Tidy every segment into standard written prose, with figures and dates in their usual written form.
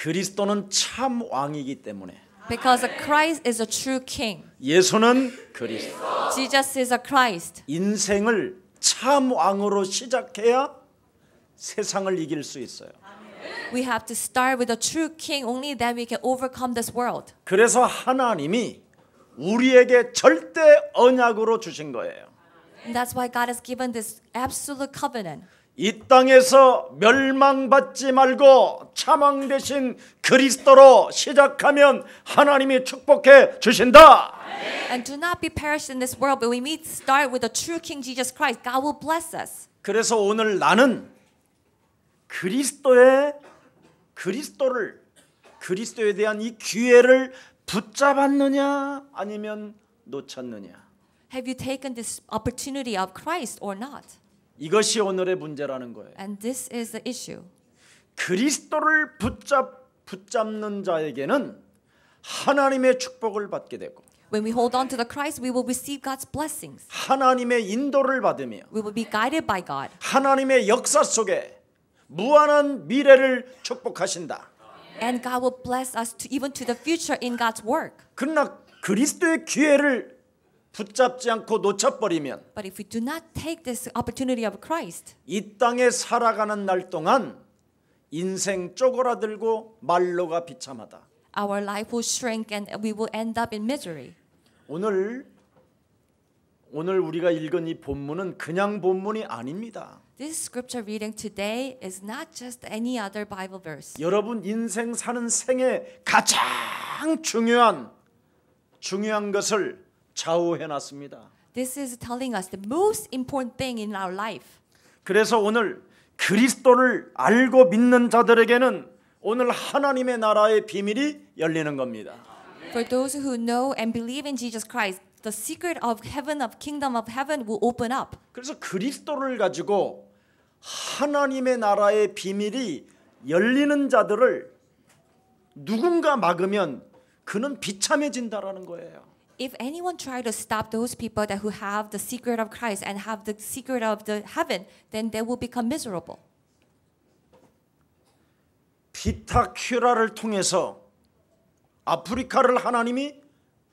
그리스도는 참 왕이기 때문에 Because Christ is a true king. 예수는 그리스도. Jesus is a Christ. 인생을 참 왕으로 시작해야 세상을 이길 수 있어요. We have to start with a true king. Only then we can overcome this world. 그래서 하나님이 우리에게 절대 언약으로 주신 거예요. And that's why God has given this absolute covenant. 이 땅에서 멸망받지 말고 참왕 되신 그리스도로 시작하면 하나님이 축복해 주신다. And do not be perished in this world, but we need to start with the true King Jesus Christ. God will bless us. 그래서 오늘 나는 그리스도에 대한 이 기회를 붙잡았느냐 아니면 놓쳤느냐. Have you taken this opportunity of Christ or not? 이것이 오늘의 문제라는 거예요. And this is the issue. 그리스도를 붙잡는 자에게는 하나님의 축복을 받게 되고 When we hold on to the Christ, we will receive God's blessings. 하나님의 인도를 받으며 We will be guided by God. 하나님의 역사 속에 무한한 미래를 축복하신다. And God will bless us to, even to the future in God's work. 그러나 그리스도의 기회를 붙잡지 않고 놓쳐버리면 But if we do not take this opportunity of Christ, 이 땅에 살아가는 날 동안 인생 쪼그라들고 말로가 비참하다. our life will shrink and we will end up in misery. 오늘 우리가 읽은 이 본문은 그냥 본문이 아닙니다. This scripture reading today is not just any other Bible verse. 여러분 인생 사는 생에 가장 중요한 것을 좌우해 놨습니다. This is telling us the most important thing in our life. 그래서 오늘 그리스도를 알고 믿는 자들에게는 오늘 하나님의 나라의 비밀이 열리는 겁니다. For those who know and believe in Jesus Christ, the secret of heaven, of kingdom of heaven will open up. 그래서 그리스도를 가지고 하나님의 나라의 비밀이 열리는 자들을 누군가 막으면 그는 비참해진다라는 거예요. If anyone try to stop those people that who have the secret of Christ and have the secret of the heaven, then they will become miserable. 비타큐라를 통해서 아프리카를 하나님이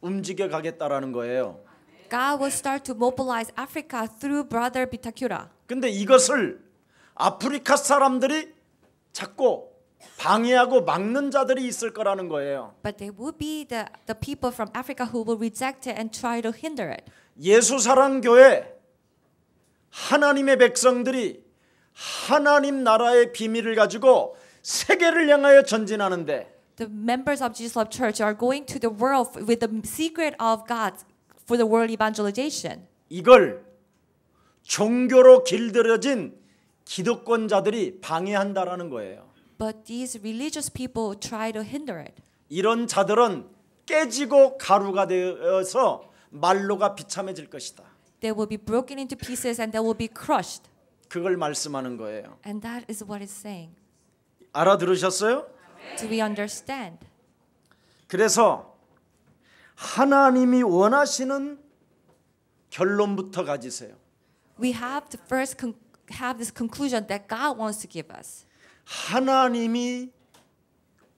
움직여 가겠다라는 거예요. God will start to mobilize Africa through Brother Bitakura. 근데 이것을 아프리카 사람들이 자꾸 방해하고 막는 자들이 있을 거라는 거예요. But there will be the people from Africa who will reject it and try to hinder it. 예수사랑교회 하나님의 백성들이 하나님 나라의 비밀을 가지고 세계를 향하여 전진하는데 The members of Jesus Love Church are going to the world with the secret of God for the world evangelization. 이걸 종교로 길들여진 기득권자들이 방해한다라는 거예요. But these religious people try to hinder it. 이런 자들은 깨지고 가루가 되어서 말로가 비참해질 것이다. They will be broken into pieces and they will be crushed. 그걸 말씀하는 거예요. And that is what it's saying. 알아들으셨어요? Do we understand? 그래서 하나님이 원하시는 결론부터 가지세요. We have to first have this conclusion that God wants to give us. 하나님이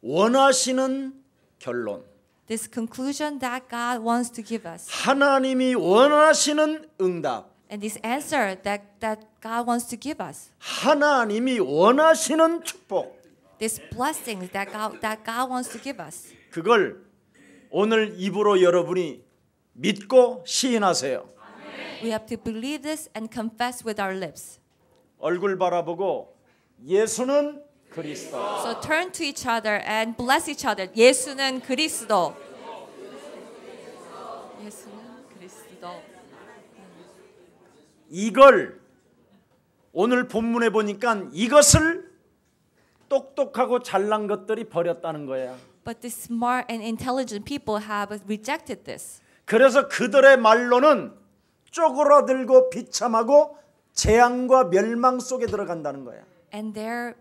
원하시는 결론. This conclusion that God wants to give us. 하나님이 원하시는 응답. And this answer that God wants to give us. 하나님이 원하시는 축복. These blessings that God wants to give us. 그걸 오늘 입으로 여러분이 믿고 시인하세요. We have to believe this and confess with our lips. 얼굴 바라보고 예수는 그리스도. So turn to each other and bless each other. 예수는 그리스도. 예수는 그리스도. 이걸 오늘 본문에 보니까 이것을 똑똑하고 잘난 것들이 버렸다는 거야. But the smart and intelligent people have rejected this. 그래서 그들의 말로는 쪼그라들고 비참하고 재앙과 멸망 속에 들어간다는 거야. And their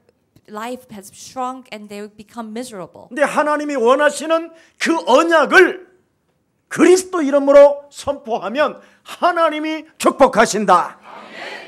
life has shrunk and they become miserable. 근데 하나님이 원하시는 그 언약을 그리스도 이름으로 선포하면 하나님이 축복하신다.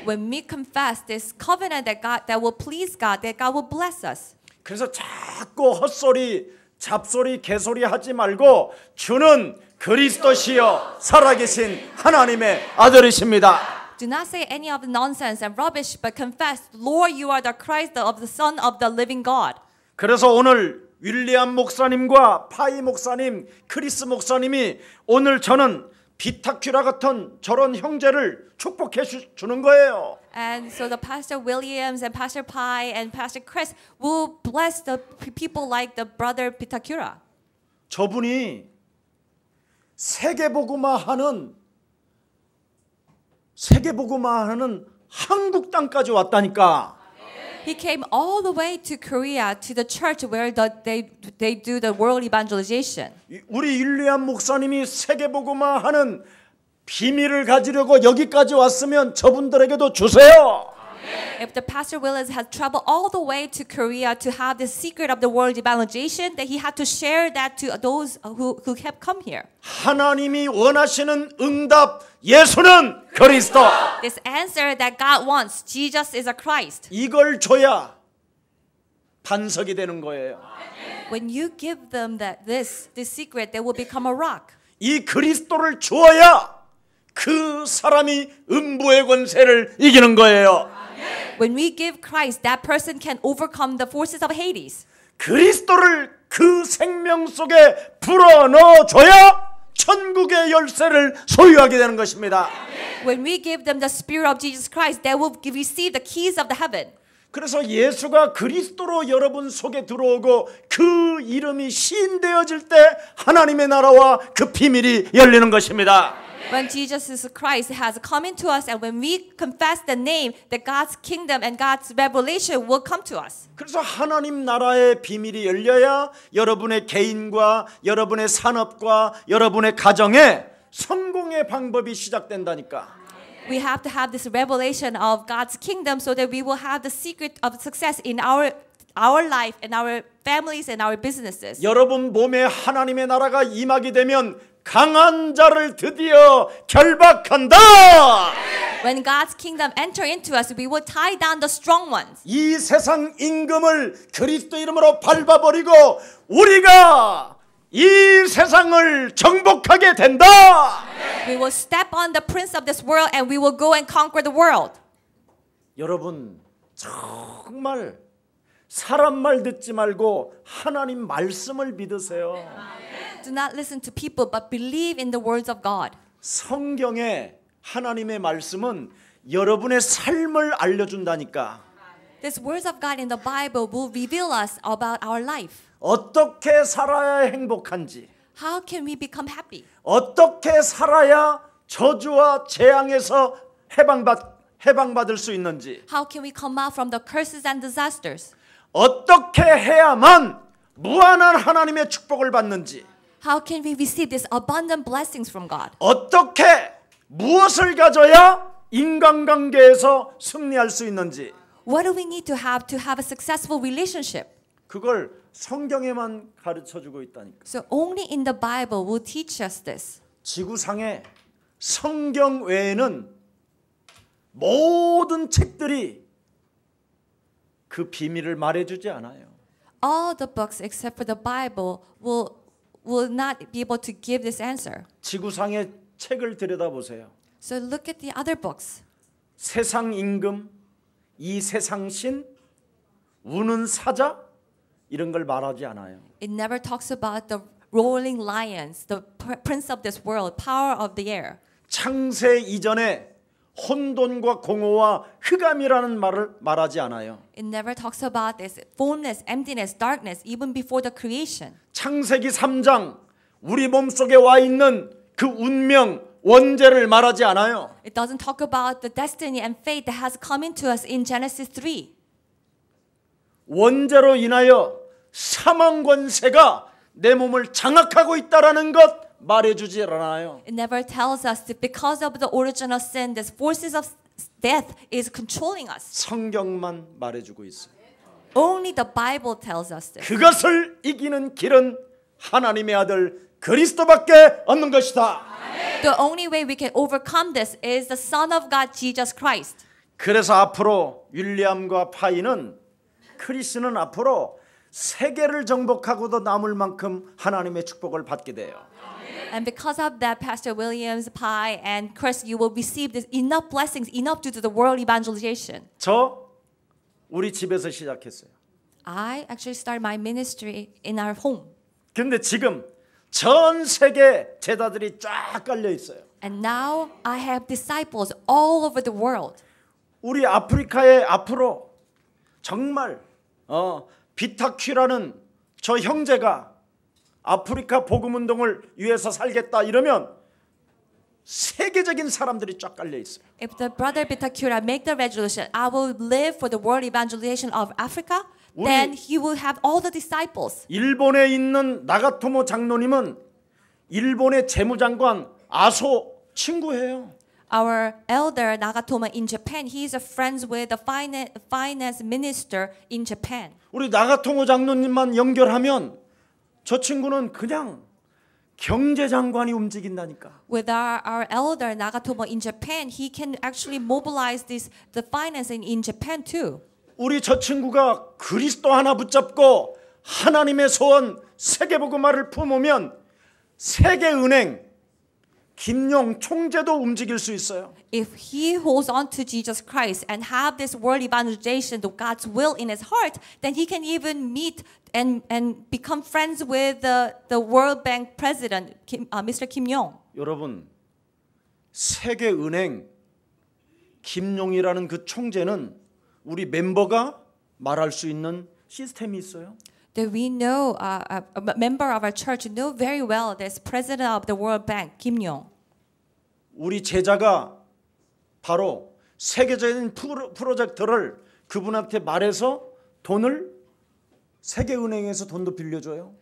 When we confess this covenant that will please God, that God will bless us. 그래서 자꾸 헛소리, 잡소리, 개소리 하지 말고 주는 그리스도시여 살아계신 하나님의 아들이십니다. Do not say any of the nonsense and rubbish, but confess, Lord, you are the Christ of the Son of the living God. 그래서 오늘 윌리엄 목사님과 파이 목사님, 크리스 목사님이 오늘 저는 비타큐라 같은 저런 형제를 축복해 주는 거예요. And so the Pastor Williams and Pastor Pai and Pastor Chris will bless the people like the brother Pitakura. 저분이 세계복음화하는 한국 땅까지 왔다니까. He came all the way to Korea to the church where they do the world evangelization. 우리 윌리엄 목사님이 세계복음화하는 비밀을 가지려고 여기까지 왔으면 저분들에게도 주세요. If the Pastor Williams had traveled all the way to Korea to have the secret of the world evangelization, that he had to share that to those who have come here. 하나님이 원하시는 응답, 예수는 그리스도. This answer that God wants, Jesus is a Christ. 이걸 줘야 반석이 되는 거예요. When you give them this secret, they will become a rock. 이 그리스도를 주어야 그 사람이 음부의 권세를 이기는 거예요. When we give Christ, that person can overcome the forces of Hades. 그리스도를 그 생명 속에 불어넣어줘야 천국의 열쇠를 소유하게 되는 것입니다. When we give them the Spirit of Jesus Christ, they will receive the keys of the heaven. 그래서 예수가 그리스도로 여러분 속에 들어오고 그 이름이 시인되어질 때 하나님의 나라와 그 비밀이 열리는 것입니다. When Jesus Christ has come into us and when we confess the name, that God's kingdom and God's revelation will come to us. 그래서 하나님 나라의 비밀이 열려야 여러분의 개인과 여러분의 산업과 여러분의 가정에 성공의 방법이 시작된다니까. We have to have this revelation of God's kingdom so that we will have the secret of success in our life and our families and our businesses. 여러분 몸에 하나님의 나라가 임하게 되면 강한 자를 드디어 결박한다. When God's kingdom enter into us, we will tie down the strong ones. 이 세상 임금을 그리스도 이름으로 밟아버리고 우리가 이 세상을 정복하게 된다. We will step on the prince of this world and we will go and conquer the world. 여러분 정말 사람 말 듣지 말고 하나님 말씀을 믿으세요. Do not listen to people, but believe in the words of God. 성경에 하나님의 말씀은 여러분의 삶을 알려준다니까. These words of God in the Bible will reveal us about our life. 어떻게 살아야 행복한지, How can we become happy? 어떻게 살아야 저주와 재앙에서 해방받을 수 있는지, How can we come out from the curses and disasters? 어떻게 해야만 무한한 하나님의 축복을 받는지, How can we receive these abundant blessings from God? 어떻게 무엇을 가져야 인간관계에서 승리할 수 있는지, What do we need to have a successful relationship? 그걸 성경에만 가르쳐주고 있다니까. So only in the Bible will teach us this. 지구상에 성경 외에는 모든 책들이 그 비밀을 말해주지 않아요. All the books except for the Bible will not be able to give this answer. 지구상의 책을 들여다보세요. So look at the other books. 세상 임금, 이 세상 신, 우는 사자 이런 걸 말하지 않아요. It never talks about the roaring lions, the prince of this world, power of the air. 창세 이전에 혼돈과 공허와 흑암이라는 말을 말하지 않아요. It never talks about this formless, emptiness, darkness, even before the creation. 창세기 3장 우리 몸속에 와 있는 그 운명, 원죄를 말하지 않아요. It doesn't talk about the destiny and fate that has come into us in Genesis 3. 원죄로 인하여 사망 권세가 내 몸을 장악하고 있다라는 것 말해주지 않아요. It never tells us that because of the original sin, these forces of death is controlling us. 성경만 말해주고 있어요. Only the Bible tells us this. 그것을 이기는 길은 하나님의 아들 그리스도밖에 없는 것이다. The only way we can overcome this is the Son of God, Jesus Christ. 그래서 앞으로 윌리엄과 파이는 크리스는 앞으로 세계를 정복하고도 남을 만큼 하나님의 축복을 받게 돼요. And because of that, Pastor Williams, Pai, and Chris, you will receive this enough blessings, enough due to the world evangelization. 저 우리 집에서 시작했어요. I actually started my ministry in our home. 근데 지금 전 세계 제자들이 쫙 깔려 있어요. And now I have disciples all over the world. 우리 아프리카에 앞으로 정말 비타퀴라는 저 형제가 아프리카 복음 운동을 위해서 살겠다 이러면 세계적인 사람들이 쫙 깔려 있어요. If the brother Bitakura make the resolution, I will live for the world evangelization of Africa, then he will have all the disciples. 일본에 있는 나가토모 장로님은 일본의 재무장관 아소 친구예요. Our elder Nagatoma in Japan, he is a friends with the finance minister in Japan. 우리 나가토모 장로님만 연결하면 저 친구는 그냥 경제장관이 움직인다니까. With our elder Nagatomo in Japan, he can actually mobilize the financing in Japan too. 우리 저 친구가 그리스도 하나 붙잡고 하나님의 소원 세계복음화를 품으면 세계은행 김용 총재도 움직일 수 있어요. If he holds on to Jesus Christ and have this world evangelization, the God's will in his heart, then he can even meet and become friends with the World Bank president, Mr. Kim Yong. 여러분, 세계은행 김용이라는 그 총재는 우리 멤버가 말할 수 있는 시스템이 있어요. That we know, a member of our church know very well this president of the World Bank, Kim Yong. 우리 제자가 바로 세계적인 프로젝트를 그분한테 말해서 돈을 세계은행에서 돈도 빌려줘요.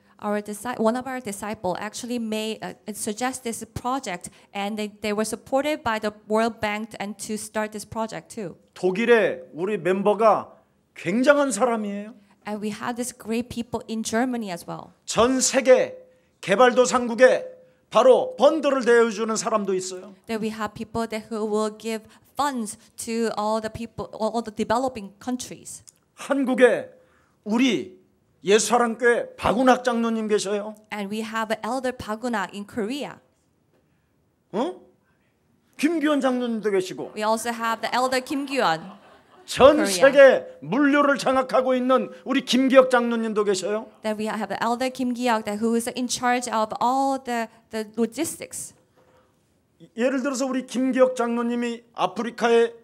One of our disciples actually suggest this project, and they were supported by the World Bank and to start this project too. 독일에 우리 멤버가 굉장한 사람이에요. And we have this great people in Germany as well. 전 세계 개발도상국에 바로 펀드를 대여주는 사람도 있어요. That we have people who will give funds to all the people, all the developing countries. 한국에 우리 예수사랑교회 박운학 장로님 계셔요. And we have an elder Paguna in Korea. 김규현 장로님도 계시고. We also have the elder Kim Gyun. 전 Korea. 세계 물류를 장악하고 있는 우리 김기혁 장로님도 계셔요. That we have the elder Kim Gyuk who is in charge of all the logistics. 예를 들어서 우리 김기혁 장로님이 아프리카에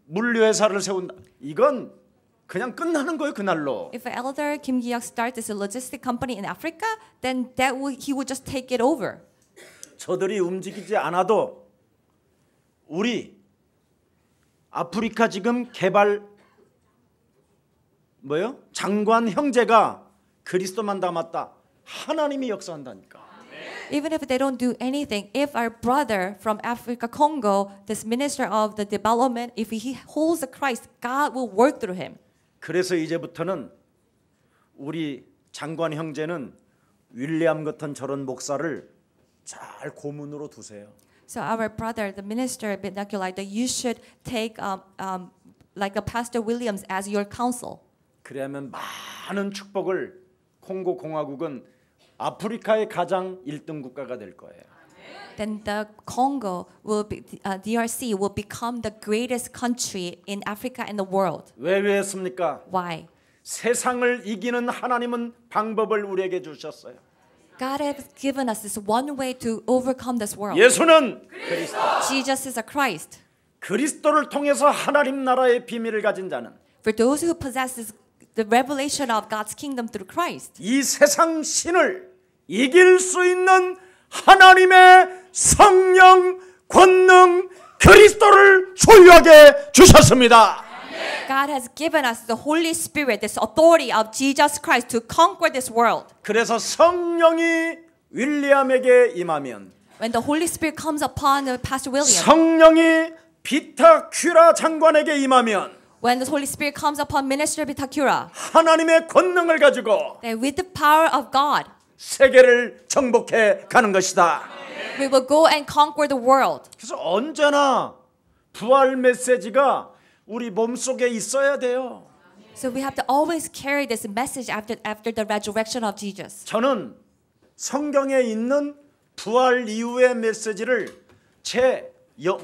물류회사를 세운다. 이건 그냥 끝나는 거예요, 그날로. If elder Kim Gyuk starts this logistic company in Africa, then he would just take it over. 저들이 움직이지 않아도 우리 아프리카 지금 개발 장관 형제가 그리스도만 담았다. 하나님이 역사한다니까. Even if they don't do anything, if our brother from Africa, Congo, this minister of the development, if he holds the Christ, God will work through him. 그래서 이제부터는 우리 장관 형제는 윌리엄 같은 저런 목사를 잘 고문으로 두세요. So our brother, the minister, Binaculite, that you should take like a Pastor Williams as your counsel. 그래야면 많은 축복을 콩고 공화국은 아프리카의 가장 1등 국가가 될 거예요. Then the Congo will be, DRC will become the greatest country in Africa and the world. 왜 그랬습니까? Why? 세상을 이기는 하나님은 방법을 우리에게 주셨어요. God has given us this one way to overcome this world. 예수는 그리스도. Jesus is a Christ. 그리스도를 통해서 하나님 나라의 비밀을 가진 자는 For those who possess the revelation of God's kingdom through Christ, 이 세상 신을 이길 수 있는 하나님의 성령 권능 그리스도를 소유하게 주셨습니다. God has given us the Holy Spirit, this authority of Jesus Christ to conquer this world. 그래서 성령이 윌리엄에게 임하면 When the Holy Spirit comes upon Pastor William, 성령이 비타퀴라 장관에게 임하면 when the Holy Spirit comes upon Minister Bitakura, 하나님의 권능을 가지고 then with the power of God, 세계를 정복해 가는 것이다. we will go and conquer the world. 그래서 언제나 부활 메시지가 우리 몸속에 있어야 돼요. So we have to always carry this message after the resurrection of Jesus. 저는 성경에 있는 부활 이후의 메시지를 제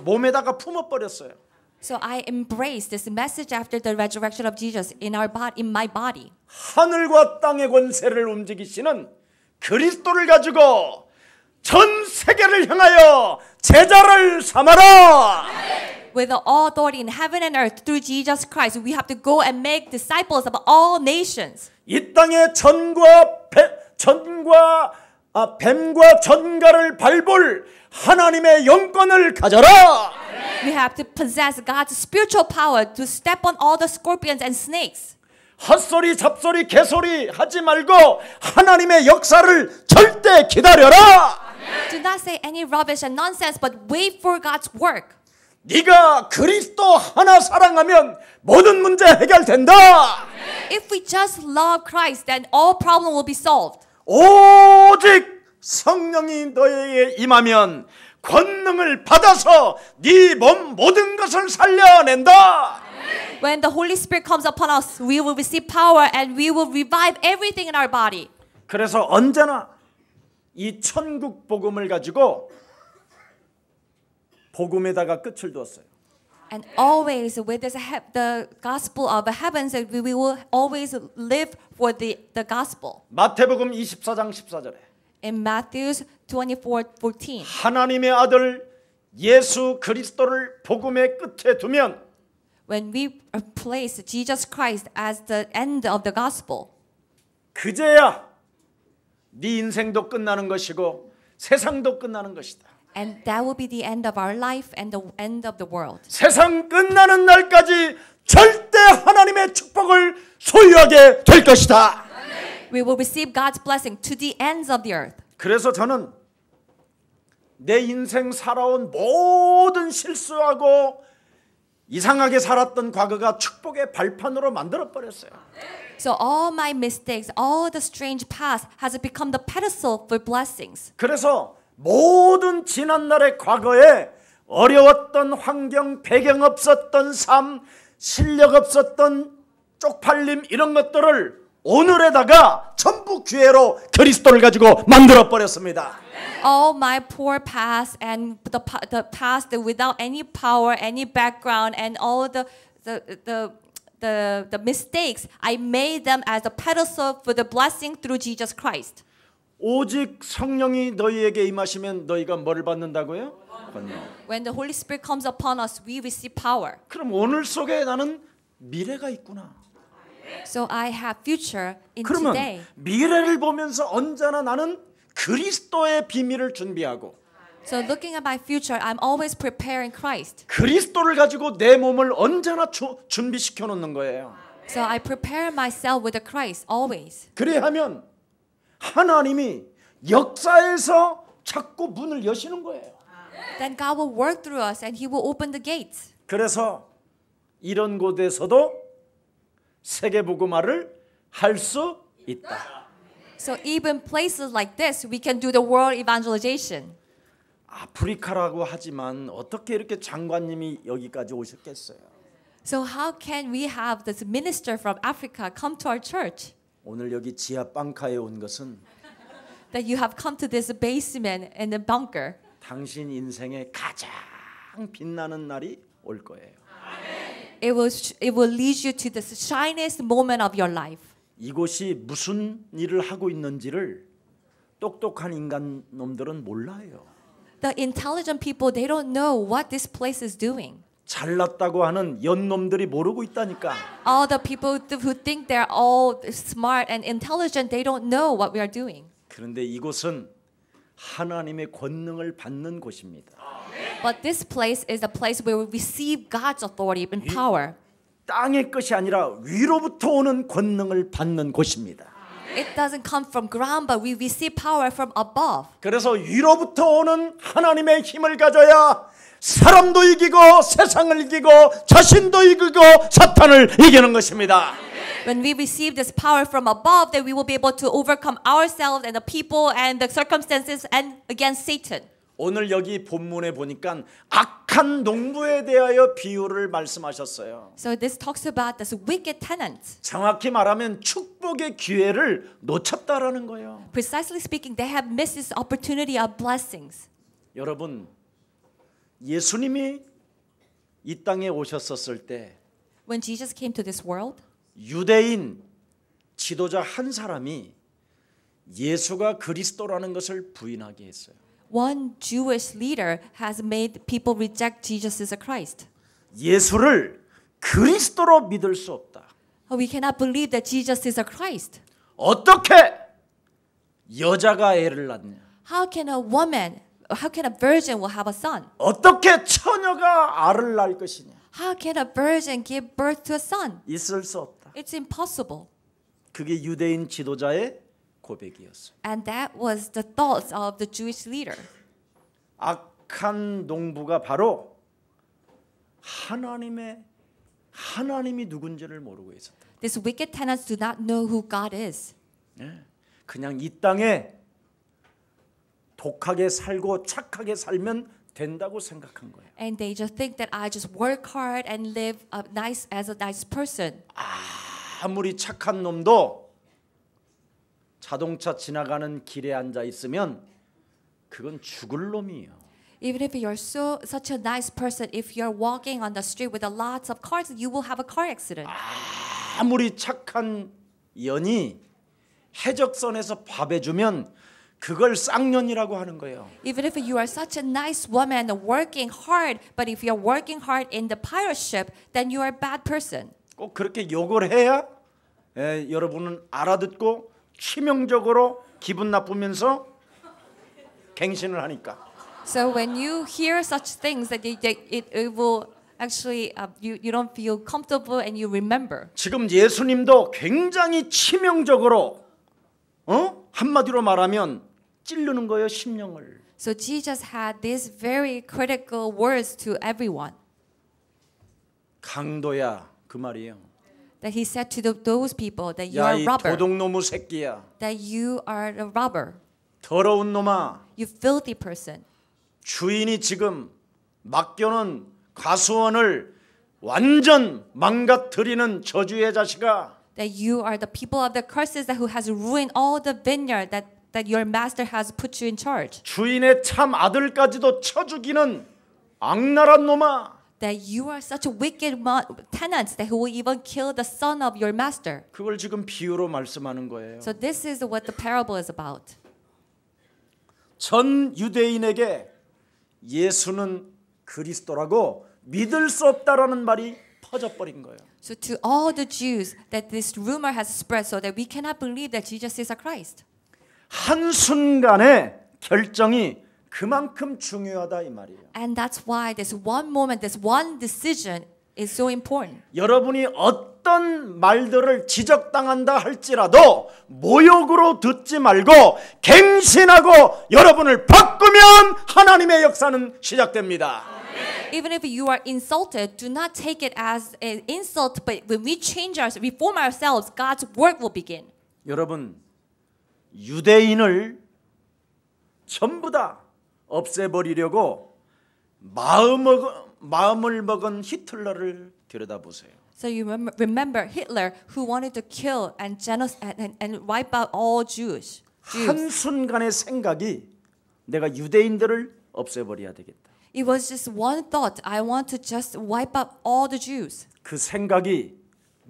몸에다가 품어버렸어요. So I embrace this message after the resurrection of Jesus in my body. 하늘과 땅의 권세를 움직이시는 그리스도를 가지고 전 세계를 향하여 제자를 삼아라. With all authority in heaven and earth through Jesus Christ, we have to go and make disciples of all nations. 이 땅에 뱀과 전갈을 밟을 하나님의 영권을 가져라. We have to possess God's spiritual power to step on all the scorpions and snakes. 헛소리 잡소리 개소리 하지 말고 하나님의 역사를 절대 기다려라. Do not say any rubbish and nonsense, but wait for God's work. 네가 그리스도 하나 사랑하면 모든 문제 해결된다. If we just love Christ, then all problem will be solved. 오직 성령이 너에게 임하면 권능을 받아서 네 몸 모든 것을 살려낸다. When the Holy Spirit comes upon us, we will receive power and we will revive everything in our body. 그래서 언제나 이 천국 복음을 가지고 복음에다가 끝을 두었어요. And always with the gospel of the heavens, we will always live for the gospel. 마태복음 24장 14절에 In Matthew 24:14, 하나님의 아들 예수 그리스도를 복음의 끝에 두면 when we place Jesus Christ as the end of the gospel, 그제야 네 인생도 끝나는 것이고 세상도 끝나는 것이다. and that will be the end of our life and the end of the world. 세상 끝나는 날까지 절대 하나님의 축복을 소유하게 될 것이다. We will receive God's blessing to the ends of the earth. 그래서 저는 내 인생 살아온 모든 실수하고 이상하게 살았던 과거가 축복의 발판으로 만들어 버렸어요. So all my mistakes, all the strange past has become the pedestal for blessings. 그래서 모든 지난날의 과거에 어려웠던 환경, 배경 없었던 삶, 실력 없었던 쪽팔림 이런 것들을 오늘에다가 전부 기회로 그리스도를 가지고 만들어 버렸습니다. All my poor past and the past without any power, any background, and all the mistakes, I made them as a pedestal for the blessing through Jesus Christ. 오직 성령이 너희에게 임하시면 너희가 뭘 받는다고요? 권능. When the Holy Spirit comes upon us, we receive power. 그럼 오늘 속에 나는 미래가 있구나. So I have future in 그러면 today. 미래를 보면서 언제나 나는 그리스도의 비밀을 준비하고 So looking at my future, I'm always preparing Christ. 그리스도를 가지고 내 몸을 언제나 준비시켜 놓는 거예요. So I prepare myself with the Christ always. 그래야 하면 하나님이 역사에서 자꾸 문을 여시는 거예요. Then God will work through us and He will open the gates. 그래서 이런 곳에서도 세계복음화를 할 수 있다. So even places like this, we can do the world evangelization. 아프리카라고 하지만 어떻게 이렇게 장관님이 여기까지 오셨겠어요? So how can we have this minister from Africa come to our church? 오늘 여기 지하 방카에 온 것은 That you have come to this basement and the bunker. 당신 인생의 가장 빛나는 날이 올 거예요. It will lead you to the shiniest moment of your life. 이곳이 무슨 일을 하고 있는지를 똑똑한 인간 놈들은 몰라요. The intelligent people, they don't know what this place is doing. 잘났다고 하는 연놈들이 모르고 있다니까. All the people who think they're all smart and intelligent, they don't know what we are doing. 그런데 이곳은 하나님의 권능을 받는 곳입니다. But this place is a place where we receive God's authority and power. 땅의 것이 아니라 위로부터 오는 권능을 받는 곳입니다. It doesn't come from ground, but we receive power from above. 그래서 위로부터 오는 하나님의 힘을 가져야 사람도 이기고 세상을 이기고 자신도 이기고 사탄을 이기는 것입니다. When we receive this power from above, then we will be able to overcome ourselves and the people and the circumstances and against Satan. 오늘 여기 본문에 보니까 악한 농부에 대하여 비유를 말씀하셨어요. So this talks about this wicked tenant. 정확히 말하면 축복의 기회를 놓쳤다라는 거예요. Precisely speaking, they have missed this opportunity of blessings. 여러분, 예수님이 이 땅에 오셨었을 때 When Jesus came to this world, 유대인 지도자 한 사람이 예수가 그리스도라는 것을 부인하게 했어요. one Jewish leader has made people reject Jesus as a Christ. 예수를 그리스도로 믿을 수 없다. We cannot believe that Jesus is a Christ. 어떻게 여자가 애를 낳냐? How can a virgin will have a son? 어떻게 처녀가 알을 낳을 것이냐? How can a virgin give birth to a son? 있을 수 없다. It's impossible. 그게 유대인 지도자의 고백이었어요. And that was the thoughts of the Jewish leader. 악한 농부가 바로 하나님이 누군지를 모르고 있었다. These wicked tenants do not know who God is. 그냥 이 땅에 독하게 살고 착하게 살면 된다고 생각한 거예요. And they just think that I just work hard and live as a nice person. 아무리 착한 놈도 자동차 지나가는 길에 앉아 있으면 그건 죽을 놈이에요. Even if you're such a nice person, if you're walking on the street with lots of cars, you will have a car accident. 아무리 착한 연이 해적선에서 밥 해주면 그걸 쌍년이라고 하는 거예요. Even if you are such a nice woman working hard, but if you're working hard in the pirate ship, then you are a bad person. 꼭 그렇게 욕을 해야 여러분은 알아듣고 치명적으로 기분 나쁘면서 갱신을 하니까. So when you hear such things, that it will actually you don't feel comfortable and you remember. 지금 예수님도 굉장히 치명적으로 한마디로 말하면 찌르는 거예요, 심령을. So Jesus had these very critical words to everyone. 강도야, 그 말이에요. That he said to those people that you 야, are a 이 robber. 도둑놈의 새끼야. That you are a robber. 더러운 놈아. You filthy person. 주인이 지금 맡겨놓은 과수원을 완전 망가뜨리는 저주의 자식아. That you are the people of the curses that who has ruined all the vineyard that your master has put you in charge. 주인의 참 아들까지도 쳐 죽이는 악랄한 놈아. That you are such a wicked tenant that who will even kill the son of your master. 그걸 지금 비유로 말씀하는 거예요. So this is what the parable is about. 전 유대인에게 예수는 그리스도라고 믿을 수 없다라는 말이 퍼져버린 거예요. So to all the Jews that this rumor has spread so that we cannot believe that Jesus is a Christ. 한순간의 결정이 그만큼 중요하다 이 말이에요. And that's why this one moment, this one decision is so important. 여러분이 어떤 말들을 지적당한다 할지라도 모욕으로 듣지 말고 갱신하고 여러분을 바꾸면 하나님의 역사는 시작됩니다. Even if you are insulted, do not take it as an insult, but when we change reform ourselves, God's work will begin. 여러분, 유대인을 전부 다 없애버리려고 마음을 먹은 히틀러를 들여다보세요. So you remember Hitler who wanted to kill and wipe out all Jews. 한순간의 생각이 내가 유대인들을 없애버려야 되겠다. It was just one thought. I want to just wipe out all the Jews. 그 생각이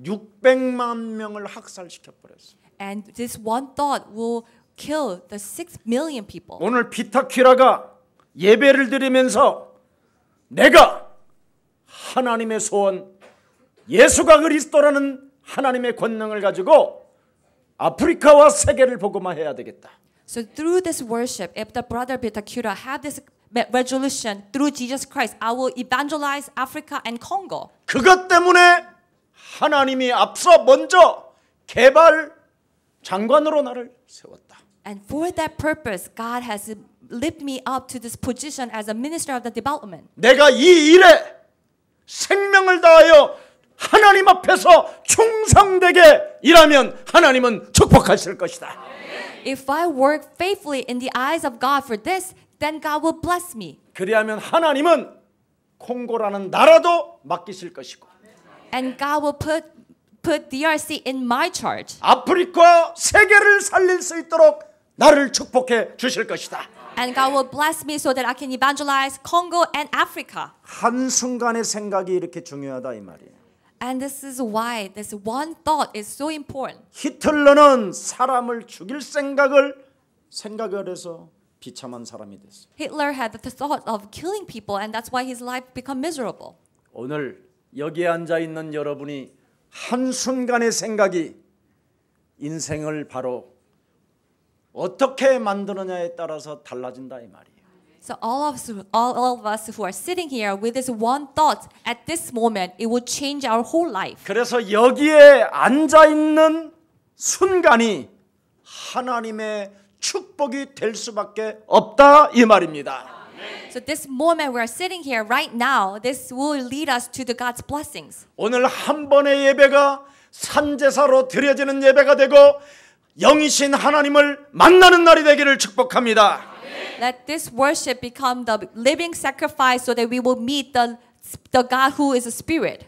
600만 명을 학살시켜 버렸어요. And this one thought will kill the 6 million people. 오늘 비타퀴라가 예배를 드리면서 내가 하나님의 소원 예수가 그리스도라는 하나님의 권능을 가지고 아프리카와 세계를 복음화해야 되겠다. So through this worship, if the brother Bitakura had this resolution through Jesus Christ, I will evangelize Africa and Congo. 그것 때문에 하나님이 앞서 먼저 개발 장관으로 나를 세웠다. And for that purpose, God has lifted me up to this position as a minister of the development. 내가 이 일에 생명을 다하여 하나님 앞에서 충성되게 일하면 하나님은 축복하실 것이다. If I work faithfully in the eyes of God for this, then God will bless me. 그리하면 하나님은 콩고라는 나라도 맡기실 것이고 And God will put DRC in my charge. 아프리카 세계를 살릴 수 있도록 나를 축복해 주실 것이다. And God will bless me so that I can evangelize Congo and Africa. 한순간의 생각이 이렇게 중요하다 이 말이에요. And this is why this one thought is so important. 히틀러는 사람을 죽일 생각을 해서 비참한 사람이 됐어요. Hitler had the thought of killing people, and that's why his life became miserable. 오늘 여기에 앉아 있는 여러분이 한순간의 생각이 인생을 바로 어떻게 만드느냐에 따라서 달라진다 이 말이에요. So all of us who are sitting here with this one thought at this moment, it will change our whole life. 그래서 여기에 앉아 있는 순간이 하나님의 축복이 될 수밖에 없다 이 말입니다. So this moment we are sitting here right now, this will lead us to the God's blessings. 오늘 한 번의 예배가 산제사로 드려지는 예배가 되고 영이신 하나님을 만나는 날이 되기를 축복합니다. Let this worship become the living sacrifice so that we will meet the God who is a spirit.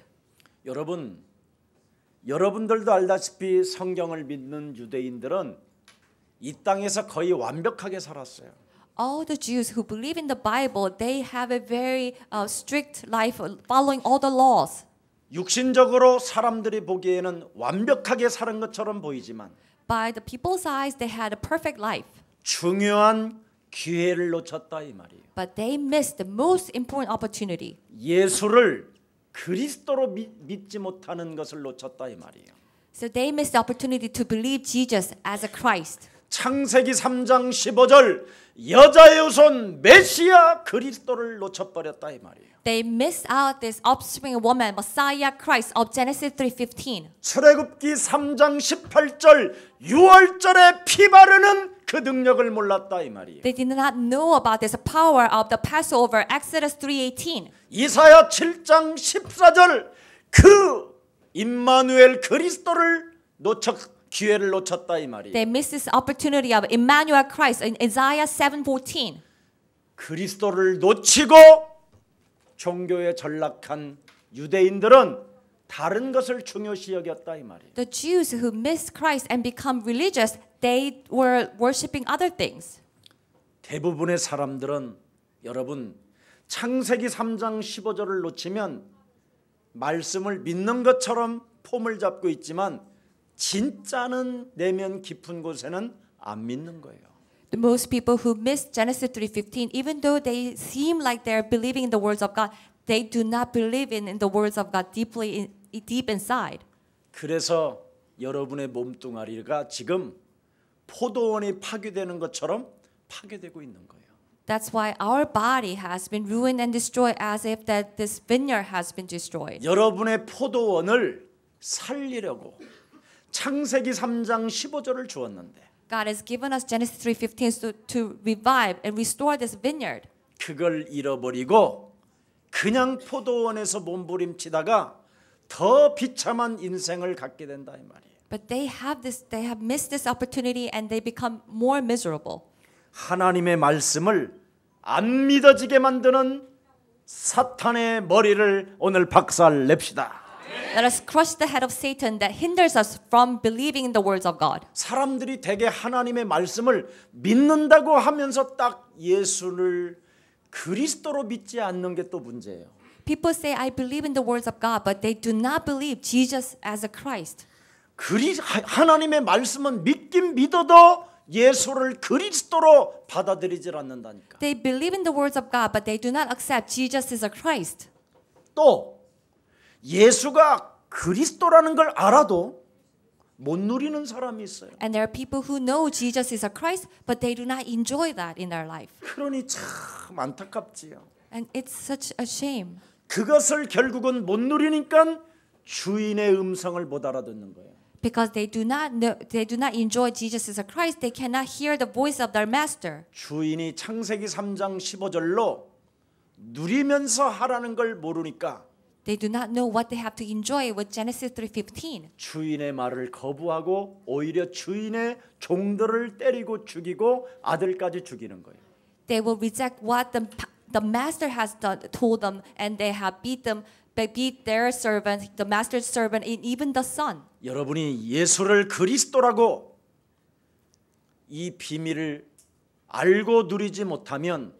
여러분들도 알다시피 성경을 믿는 유대인들은 이 땅에서 거의 완벽하게 살았어요. All the Jews who believe in the Bible, they have a very strict life following all the laws. 육신적으로 사람들이 보기에는 완벽하게 사는 것처럼 보이지만 By the people's eyes, they had a perfect life. 중요한 기회를 놓쳤다 이 말이에요. But they missed the most important opportunity. 예수를 그리스도로 믿지 못하는 것을 놓쳤다 이 말이에요. So they missed the opportunity to believe Jesus as a Christ. 창세기 3장 15절 여자의 후손 메시아 그리스도를 놓쳐버렸다 이 말이에요. They missed out this offspring woman, Messiah Christ of Genesis 3:15. 출애굽기 3장 18절 6월절에 피 바르는 그 능력을 몰랐다 이 말이에요. They did not know about this power of the Passover, Exodus 3:18. 이사야 7장 14절 그 임마누엘 그리스도를 기회를 놓쳤다 이 말이에요. They missed this opportunity of Emmanuel Christ in Isaiah 7:14. 그리스도를 놓치고 종교에 전락한 유대인들은 다른 것을 중요시 여겼다 이 말이에요. The Jews who missed Christ and become religious, they were worshiping other things. 대부분의 사람들은 여러분 창세기 3장 15절을 놓치면 말씀을 믿는 것처럼 폼을 잡고 있지만 진짜는 내면 깊은 곳에는 안 믿는 거예요. The most people who miss Genesis 3:15, even though they seem like they're believing in the words of God, they do not believe in the words of God deep inside. 그래서 여러분의 몸뚱아리가 지금 포도원이 파괴되는 것처럼 파괴되고 있는 거예요. That's why our body has been ruined and destroyed as if that this vineyard has been destroyed. 여러분의 포도원을 살리려고 창세기 3장 15절을 주었는데 God has given us Genesis 3:15 to revive and restore this vineyard. 그걸 잃어버리고 그냥 포도원에서 몸부림치다가 더 비참한 인생을 갖게 된다 이 말이에요. But they have missed this opportunity and they become more miserable. 하나님의 말씀을 안 믿어지게 만드는 사탄의 머리를 오늘 박살 냅시다. Let us crush the head of Satan that hinders us from believing in the words of God. 사람들이 대개 하나님의 말씀을 믿는다고 하면서 딱 예수를 그리스도로 믿지 않는 게 또 문제예요. People say, I believe in the words of God, but they do not believe Jesus as a Christ. 하나님의 말씀은 믿긴 믿어도 예수를 그리스도로 받아들이질 않는다니까. They believe in the words of God, but they do not accept Jesus as a Christ. 또 예수가 그리스도라는 걸 알아도 못 누리는 사람이 있어요. And there are people who know Jesus is a Christ, but they do not enjoy that in their life. 그러니 참 안타깝지요. And it's such a shame. 그것을 결국은 못 누리니까 주인의 음성을 못 알아듣는 거예요. Because they do not enjoy Jesus as a Christ, they cannot hear the voice of their master. 주인이 창세기 3장 15절로 누리면서 하라는 걸 모르니까 They do not know what they have to enjoy with Genesis 3:15. 주인의 말을 거부하고 오히려 주인의 종들을 때리고 죽이고 아들까지 죽이는 거예요. They will reject what the master has told them, and they have beat their servant, the master's servant, and even the son. 여러분이 예수를 그리스도라고 이 비밀을 알고 누리지 못하면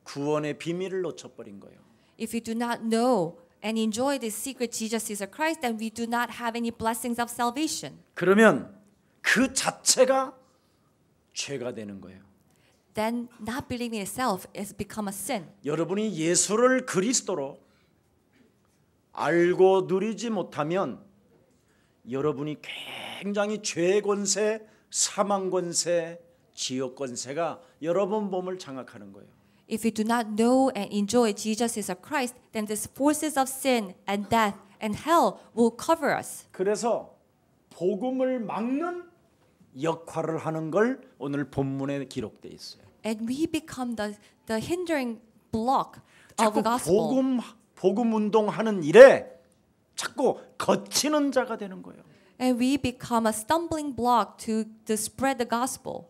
구원의 비밀을 놓쳐버린 거예요. If we do not know and enjoy this secret Jesus is a Christ, then we do not have any blessings of salvation. 그러면 그 자체가 죄가 되는 거예요. Then not believing itself has become a sin. 여러분이 예수를 그리스도로 알고 누리지 못하면 여러분이 굉장히 죄의 권세, 사망 권세, 지옥 권세가 여러분 몸을 장악하는 거예요. If we do not know and enjoy Jesus is a Christ, then these forces of sin and death and hell will cover us. 그래서 복음을 막는 역할을 하는 걸 오늘 본문에 기록되어 있어요. And we become the hindering block of 자꾸 the gospel. 복음 운동하는 일에 자꾸 거치는 자가 되는 거예요. And we become a stumbling block to spread the gospel.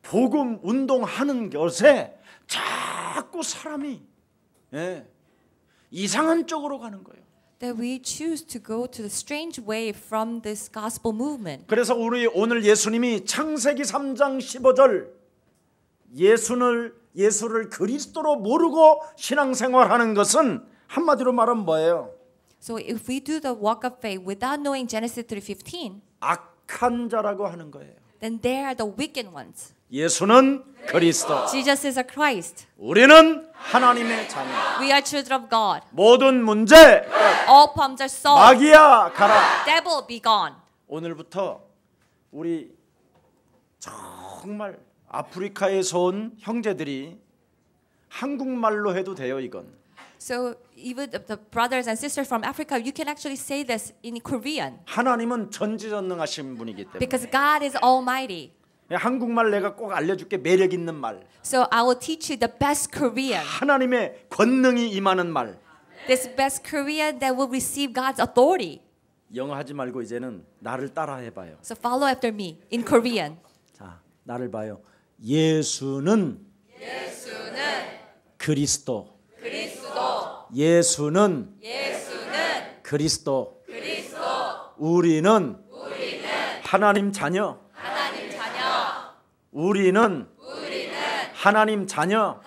복음 운동하는 것에 자꾸 사람이 이상한 쪽으로 가는 거예요. That we choose to go to the strange way from this gospel movement. 그래서 우리 오늘 예수님이 창세기 3장 15절 예수를 그리스도로 모르고 신앙생활하는 것은 한마디로 말하면 뭐예요? So if we do the walk of faith without knowing Genesis 3:15, 악한 자라고 하는 거예요. then they are the wicked ones. 예수는 그리스도, Jesus is a Christ. 우리는 하나님의 자녀. We are children of God. 모든 문제 All problems are solved. 마귀야 가라. Devil be gone. 오늘부터 우리 정말 아프리카에서 온 형제들이 한국말로 해도 돼요, 이건. So even the brothers and sisters from Africa, you can actually say this in Korean. 하나님은 전지전능하신 분이기 때문에. Because God is almighty. 한국말 내가 꼭 알려줄게. 매력 있는 말. So I will teach you the best Korean. 하나님의 권능이 임하는 말. This best Korean that will receive God's authority. 영어 하지 말고 이제는 나를 따라해 봐요. So follow after me in Korean. 자, 나를 봐요. 예수는 그리스도. 예수는 그리스도. 우리는 하나님 자녀. 우리는 하나님 자녀.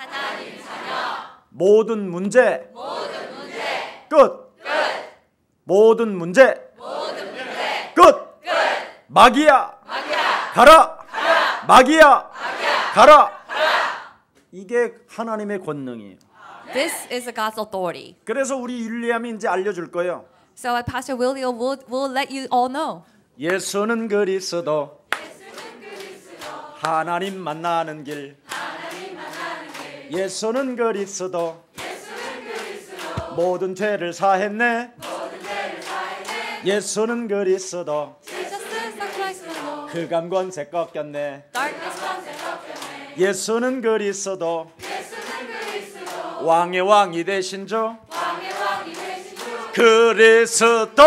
모든 문제 끝. 모든 문제 끝. 마귀야 가라. 마귀야 가라. 이게 하나님의 권능이에요. This is a God's authority. 그래서 우리 윌리엄이 이제 알려줄 거예요. So Pastor William will let you all know. 예수는 그리스도. 하나님 만나는 길. 예수는 그리스도. 모든 죄를 사했네. 예수는 그리스도. Jesus is the Christ the Lord. 흑암 권세 꺾였네. Darkness comes. 예수는 그리스도. 왕의 왕이 되신 주. 그리스도.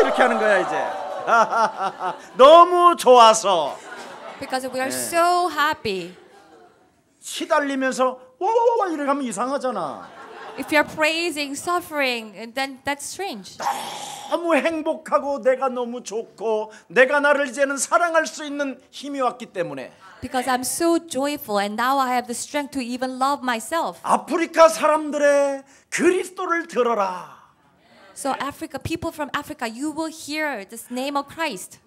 이렇게 하는 거야 이제. 너무 좋아서. Because we are so happy. 시달리면서 와와와 이렇게 하면 이상하잖아. If you're praising, suffering, then that's strange. 너무 행복하고 내가 너무 좋고 내가 나를 이제는 사랑할 수 있는 힘이 왔기 때문에. Because I'm so joyful and now I have the strength to even love myself. 아프리카 사람들의 그리스도를 들어라. So Africa, people from Africa, you will hear this name of Christ.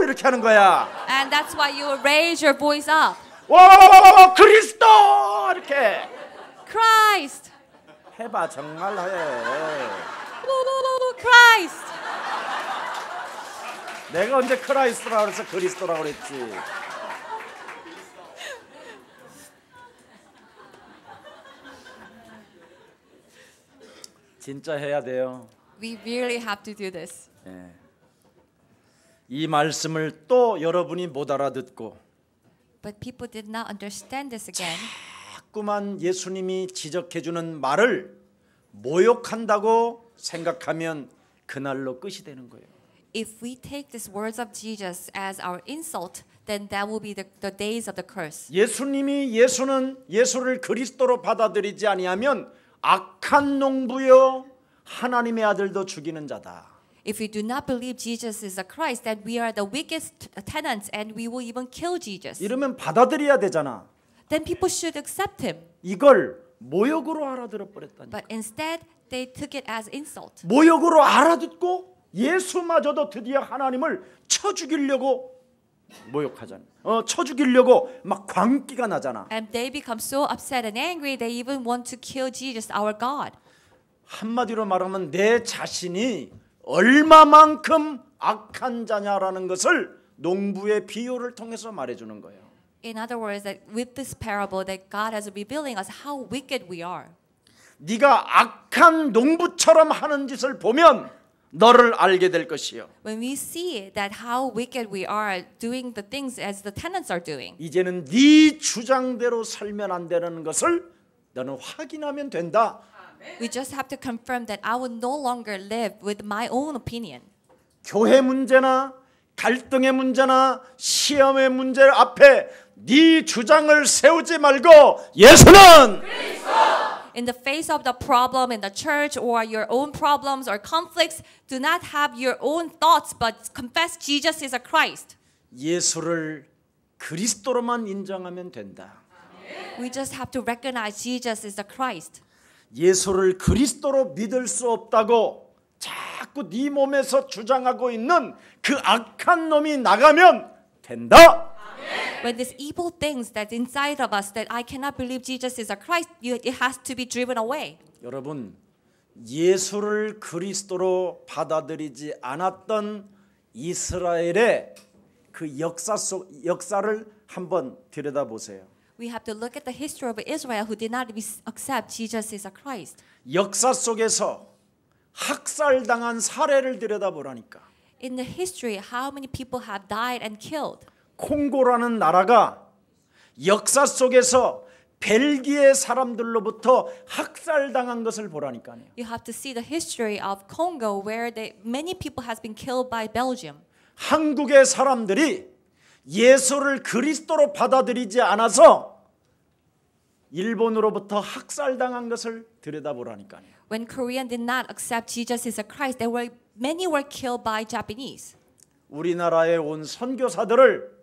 이렇게 하는 거야. And that's why you will raise your voice up. 와 그리스도 이렇게 Christ! 해봐 정말 해. Christ! 내가 언제 크라이스트라고 그래서 그리스도라고 그랬지. 진짜 해야 돼요. We really have to do this. 예. 이 말씀을 또 여러분이 못 알아듣고 But people did not understand this again. 자꾸만 예수님이 지적해 주는 말을 모욕한다고 생각하면 그날로 끝이 되는 거예요. If we take these words of Jesus as our insult, then that will be the days of the curse. 예수를 그리스도로 받아들이지 아니하면 악한 농부여 하나님의 아들도 죽이는 자다. If we do not believe Jesus is the Christ, then we are the weakest tenants and we will even kill Jesus. 이러면 받아들여야 되잖아. Then people should accept him. 이걸 모욕으로 알아들어 버렸다니. But instead, they took it as insult. 모욕으로 알아듣고 예수마저도 드디어 하나님을 쳐 죽이려고 모욕하잖아. 쳐 죽이려고 막 광기가 나잖아. And they become so upset and angry, they even want to kill Jesus, our God. 한마디로 말하면 내 자신이 얼마만큼 악한 자냐라는 것을 농부의 비유를 통해서 말해주는 거예요. In other words, that with this parable, that God is revealing us how wicked we are. 네가 악한 농부처럼 하는 짓을 보면 너를 알게 될 것이요. When we see that how wicked we are doing the things as the tenants are doing, 이제는 네 주장대로 살면 안 되는 것을 너는 확인하면 된다. we just have to confirm that I will no longer live with my own opinion. 교회 문제나 갈등의 문제나 시험의 문제 앞에 네 주장을 세우지 말고 예수는 In the face of the problem in the church or your own problems or conflicts, do not have your own thoughts, but confess Jesus is a Christ. 예수를 그리스도로만 인정하면 된다. We just have to recognize Jesus is the Christ. 예수를 그리스도로 믿을 수 없다고 자꾸 네 몸에서 주장하고 있는 그 악한 놈이 나가면 된다. When these evil things that's inside of us that I cannot believe Jesus is a Christ, it has to be driven away. 여러분, 예수를 그리스도로 받아들이지 않았던 이스라엘의 그 역사를 한번 들여다보세요. We have to look at the history of Israel who did not accept Jesus is a Christ. 역사 속에서 학살당한 사례를 들여다보라니까. In the history, how many people have died and killed? 콩고라는 나라가 역사 속에서 벨기에 사람들로부터 학살당한 것을 보라니까요. You have to see the history of Congo where many people has been killed by Belgium. 한국의 사람들이 예수를 그리스도로 받아들이지 않아서 일본으로부터 학살당한 것을 들여다보라니까요. When Korean did not accept Jesus as a Christ, many were killed by Japanese. 우리나라에 온 선교사들을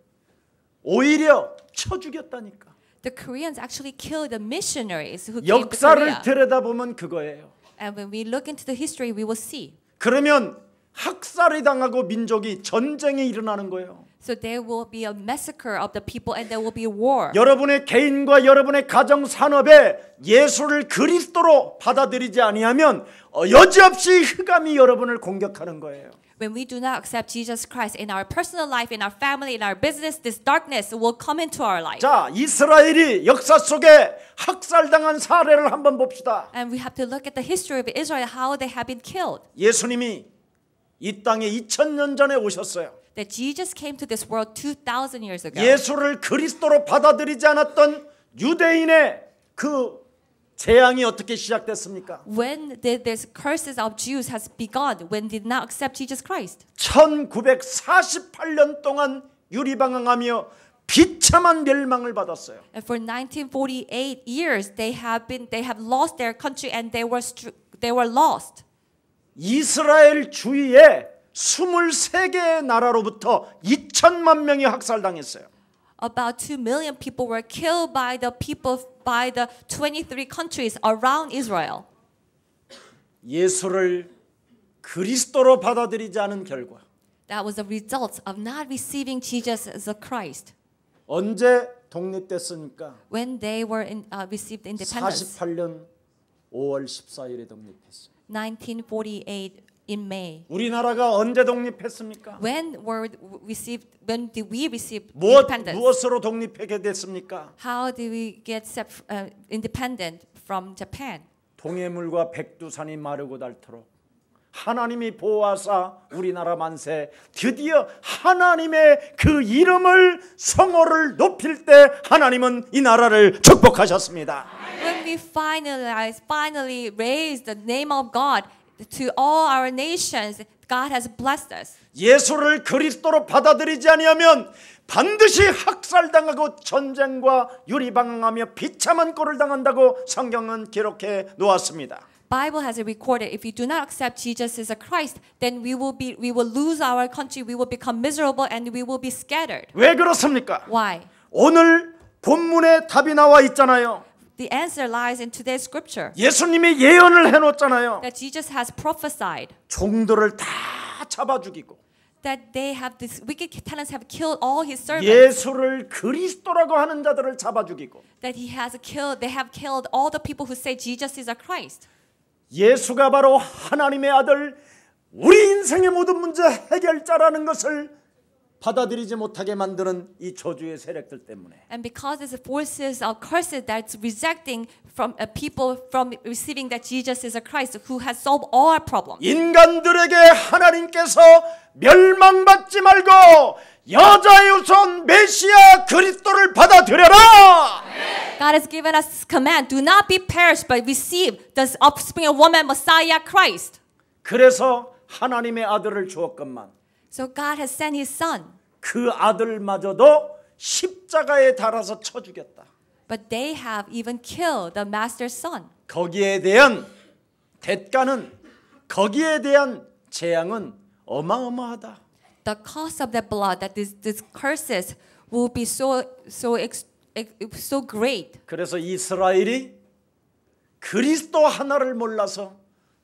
오히려 쳐 죽였다니까. The Koreans actually killed the missionaries who came to 역사를 Korea. 들여다보면 그거예요. And when we look into the history, we will see. 그러면 학살이 당하고 민족이 전쟁이 일어나는 거예요. So there will be a massacre of the people and there will be war. 여러분의 개인과 여러분의 가정 산업에 예수를 그리스도로 받아들이지 아니하면 여지없이 흑암이 여러분을 공격하는 거예요. When we do not accept Jesus Christ in our personal life, in our family, in our business, this darkness will come into our life. 자, 이스라엘이 역사 속에 학살당한 사례를 한번 봅시다. And we have to look at the history of Israel, how they have been killed. 예수님이 이 땅에 2000년 전에 오셨어요. That Jesus came to this world 2,000 years ago. 예수를 그리스도로 받아들이지 않았던 유대인의 그 재앙이 어떻게 시작됐습니까? When did this curses of Jews has begun? When did not accept Jesus Christ? 1948년 동안 유리방황하며 비참한 멸망을 받았어요. And for 1948 years, they have lost their country and they were lost. 이스라엘 주위에 23개의 나라로부터 2천만 명이 학살당했어요. About 2 million people were killed by the 23 countries around Israel. 예수를 그리스도로 받아들이지 않은 결과. That was the result of not receiving Jesus as a Christ. 언제 독립됐습니까? When they were received independence. 48년 5월 14일에 독립했어요. 1948 in May. 우리나라가 언제 독립했습니까? When did we receive independence? 무엇으로 독립하게 됐습니까? How did we get independent from Japan? 동해물과 백두산이 마르고 닳도록 하나님이 보호하사 우리나라 만세 드디어 하나님의 그 이름을 성호를 높일 때 하나님은 이 나라를 축복하셨습니다. When we finally raised the name of God to all our nations, God has blessed us. 예수를 그리스도로 받아들이지 아니하면 반드시 학살당하고 전쟁과 유리방황하며 비참한 꼴을 당한다고 성경은 기록해 놓았습니다. Bible has it recorded if we do not accept Jesus as a Christ, then we will lose our country, we will become miserable and we will be scattered. 왜 그렇습니까? Why? 오늘 본문에 답이 나와 있잖아요. The answer lies in today's scripture. 예수님이 예언을 해놓았잖아요. That Jesus has prophesied 종들을 다 잡아 죽이고 that they have this wicked tenants have killed all his servants. 예수를 그리스도라고 하는 자들을 잡아 죽이고 That they have killed all the people who say Jesus is a Christ. 예수가 바로 하나님의 아들, 우리 인생의 모든 문제 해결자라는 것을 받아들이지 못하게 만드는 이 저주의 세력들 때문에 And because there's forces of curses that's rejecting from people from receiving that Jesus is a Christ who has solved all our problems. 인간들에게 하나님께서 멸망받지 말고 여자의 우선 메시아 그리스도를 받아들여라. God has given us this command: do not be perished, but receive the offspring of woman, Messiah Christ. 그래서 하나님의 아들을 주었건만 So God has sent His Son, 그 아들마저도 십자가에 달아서 쳐 죽였다. but they have even killed the Master's Son. 거기에 대한 대가는, 거기에 대한 재앙은 어마어마하다. The cost of that blood, that these curses will be so great. 그래서 이스라엘이 그리스도 하나를 몰라서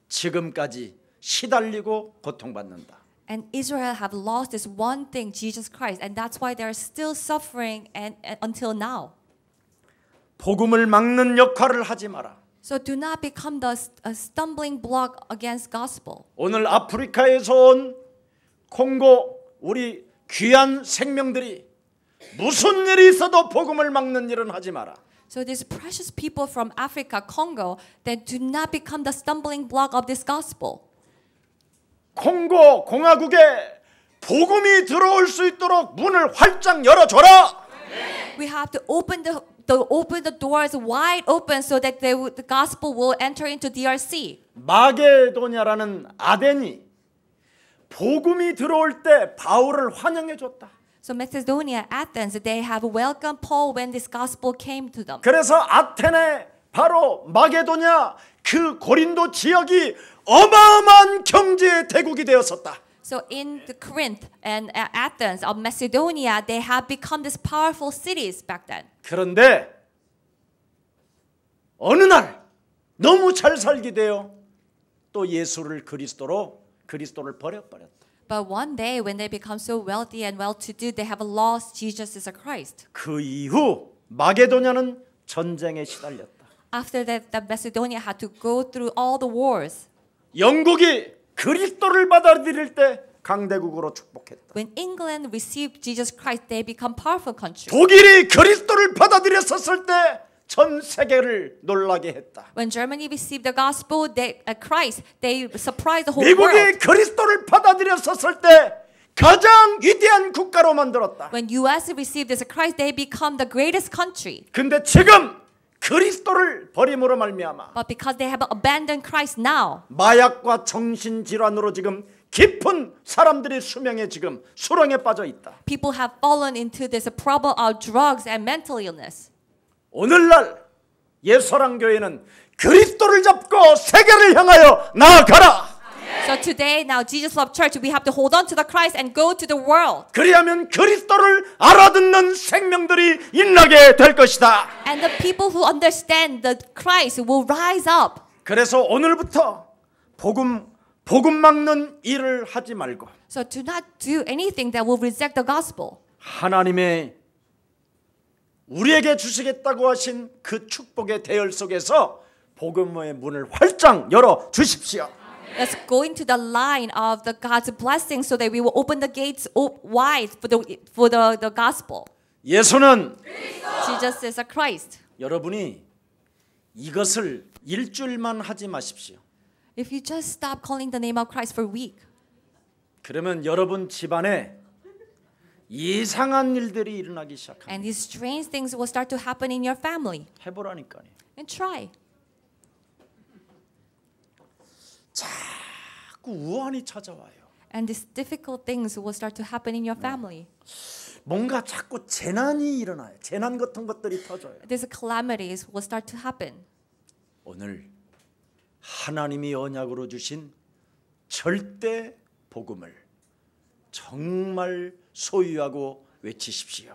지금까지 시달리고 고통받는다. And Israel have lost this one thing, Jesus Christ, and that's why they are still suffering and until now. 복음을 막는 역할을 하지 마라. So do not become a stumbling block against gospel. 오늘 아프리카에서 온 콩고 우리 귀한 생명들이 무슨 일이 있어도 복음을 막는 일은 하지 마라. So these precious people from Africa, Congo, that do not become the stumbling block of this gospel. 콩고 공화국에 복음이 들어올 수 있도록 문을 활짝 열어줘라. We have to open the doors wide open so that the gospel will enter into DRC. 마게도냐라는 아덴이 복음이 들어올 때 바울을 환영해 줬다. So Macedonia, Athens, they have welcomed Paul when this gospel came to them. 그래서 아테네 바로 마게도냐 그 고린도 지역이 어마어마한 경제의 대국이 되었었다. So in the Corinth and Athens of Macedonia, they have become these powerful cities back then. 그런데 어느 날 너무 잘 살게 되어 또 예수를 그리스도를 버렸다. But one day when they become so wealthy and well-to-do, they have lost Jesus as a Christ. 그 이후 마게도냐는 전쟁에 시달렸다. After that, Macedonia had to go through all the wars. 영국이 그리스도를 받아들일 때 강대국으로 축복했다. When England received Jesus Christ, they become powerful country. 독일이 그리스도를 받아들였었을 때 전 세계를 놀라게 했다. When Germany received the gospel, Christ, they surprised the whole 미국이 world. 그리스도를 받아들였었을 때 가장 위대한 국가로 만들었다. When U.S. received this Christ, they become the greatest country. 근데 지금 그리스도를 버림으로 말미암아 But because they have abandoned Christ now, 마약과 정신질환으로 지금 깊은 사람들이 수명에 지금 수렁에 빠져 있다. people have fallen into this problem of drugs and mental illness. 오늘날 예서랑교회는 그리스도를 잡고 세계를 향하여 나아가라. So today, now Jesus Love Church, we have to hold on to the Christ and go to the world. 그리하면 그리스도를 알아듣는 생명들이 일어나게 될 것이다. And the people who understand the Christ will rise up. 그래서 오늘부터 복음 막는 일을 하지 말고 So do not do anything that will reject the gospel. 하나님의 우리에게 주시겠다고 하신 그 축복의 대열 속에서 복음의 문을 활짝 열어 주십시오. Let's go into the line of the God's blessing so that we will open the gates wide for the gospel. 예수는 Jesus is a Christ. 여러분이 이것을 일주일만 하지 마십시오. If you just stop calling the name of Christ for a week, 그러면 여러분 집안에 이상한 일들이 일어나기 시작합니다. and these strange things will start to happen in your family. 해보라니까요. And try. 자꾸 우환이 찾아와요. And these difficult things will start to happen in your family. 뭔가 자꾸 재난이 일어나요. 재난 같은 것들이 터져요. These calamities will start to happen. 오늘 하나님이 언약으로 주신 절대 복음을 정말 소유하고 외치십시오.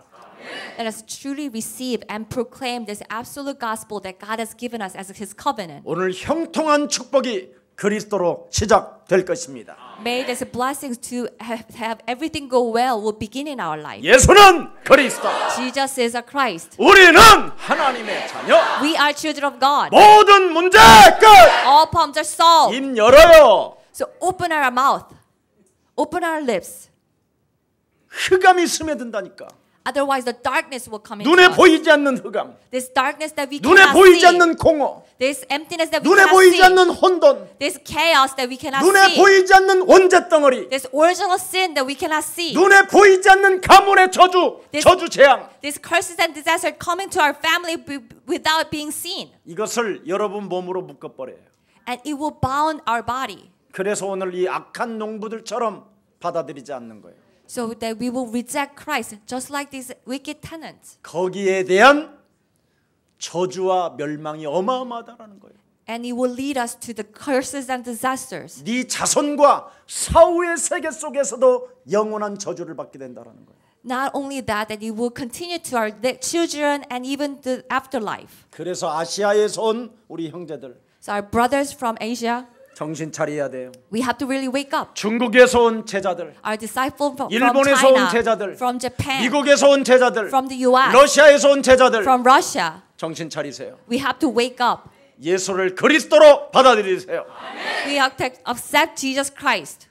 Let us truly receive and proclaim this absolute gospel that God has given us as His covenant. 오늘 형통한 축복이 그리스도로 시작될 것입니다. May these blessings to have everything go well will begin in our life. 예수는 그리스도. Jesus is a Christ. 우리는 하나님의 자녀. We are children of God. 모든 문제 끝. All problems are solved. 입 열어요. So open our mouth. Open our lips. 흑암이 스며든다니까. Otherwise the darkness will come into 눈에 us. 보이지 않는 흑암. This darkness that we 눈에 cannot 보이지 see. 않는 공허. This emptiness that we 눈에 cannot 보이지 see. 않는 혼돈. This chaos that we cannot 눈에 see. 보이지 않는 원죄 덩어리. This original sin that we cannot see. 눈에 보이지 않는 가문의 저주, 저주 재앙. These curses and disasters coming to our family without being seen. 이것을 여러분 몸으로 묶어버려요. And it will bound our body. 그래서 오늘 이 악한 농부들처럼 받아들이지 않는 거예요. So that we will reject Christ just like these wicked tenants. 거기에 대한 저주와 멸망이 어마어마하다라는 거예요. And it will lead us to the curses and disasters. 네 자손과 사후의 세계 속에서도 영원한 저주를 받게 된다라는 거예요. Not only that, that it will continue to our children and even the afterlife. 그래서 아시아에서 온 우리 형제들 So our brothers from Asia, 정신 차려야 돼요. we have to really wake up. 중국에서 온 제자들, Our disciples from 일본에서 온 China, 제자들, from Japan, 미국에서 온 제자들, from the US, 러시아에서 온 제자들 from Russia, 정신 차리세요. we have to wake up. 예수를 그리스도로 받아들이세요. We have to accept Jesus Christ.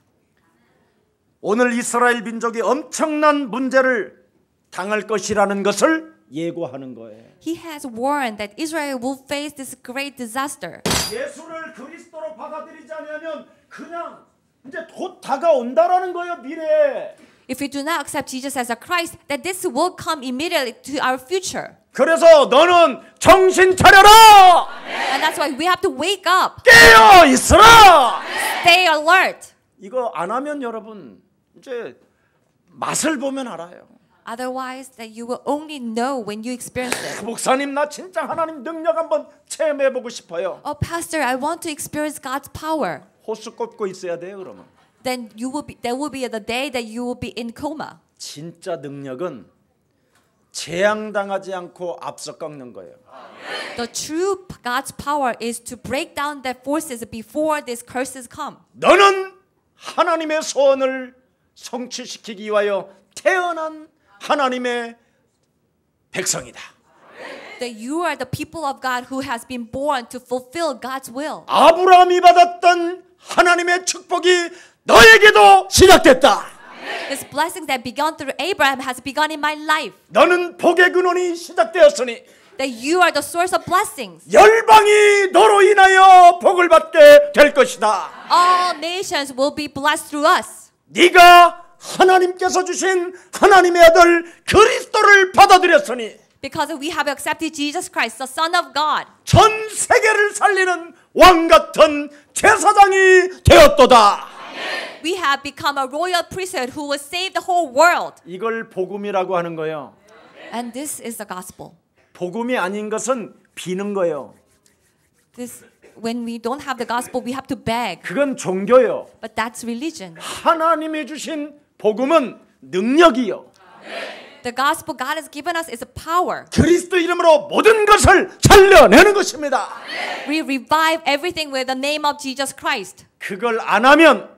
오늘 이스라엘 민족이 엄청난 문제를 당할 것이라는 것을 예고하는 거예요. He has warned that Israel will face this great disaster. 예수를 그리스도로 받아들이지 않으면 그냥 이제 곧 다가온다라는 거예요, 미래에. If we do not accept Jesus as a Christ, that this will come immediately to our future. 그래서 너는 정신 차려라! And that's why we have to wake up. 깨어 있으라! Stay alert. 이거 안 하면 여러분 이제 맛을 보면 알아요. Otherwise, that you will only know when you experience it. 목사님 나 진짜 하나님 능력 한번 체험해 보고 싶어요. Oh, Pastor, I want to experience God's power. 호수 꽂고 있어야 돼요, 그러면. Then there will be the day that you will be in coma. 진짜 능력은 재앙당하지 않고 앞서 꺾는 거예요. The true God's power is to break down the forces before these curses come. 너는 하나님의 소원을 성취시키기 위하여 태어난 하나님의 백성이다. That you are the people of God who has been born to fulfill God's will. 아브라함이 받았던 하나님의 축복이 너에게도 시작됐다. This blessing that began through Abraham has begun in my life. 너는 복의 근원이 시작되었으니 That you are the source of blessings. 열방이 너로 인하여 복을 받게 될 것이다. All nations will be blessed through us. 네가 하나님께서 주신 하나님의 아들 그리스도를 받아들였으니 Because we have accepted Jesus Christ, the Son of God. 전 세계를 살리는 왕 같은 제사장이 되었도다. We have become a royal priesthood who will save the whole world. 이걸 복음이라고 하는 거예요. And this is the gospel. 복음이 아닌 것은 비는 거예요. This, when we don't have the gospel, we have to beg. 그건 종교요. But that's religion. 하나님이 주신 복음은 능력이요. The gospel God has given us is a power. 그리스도 이름으로 모든 것을 살려내는 것입니다. We revive everything with the name of Jesus Christ. 그걸 안 하면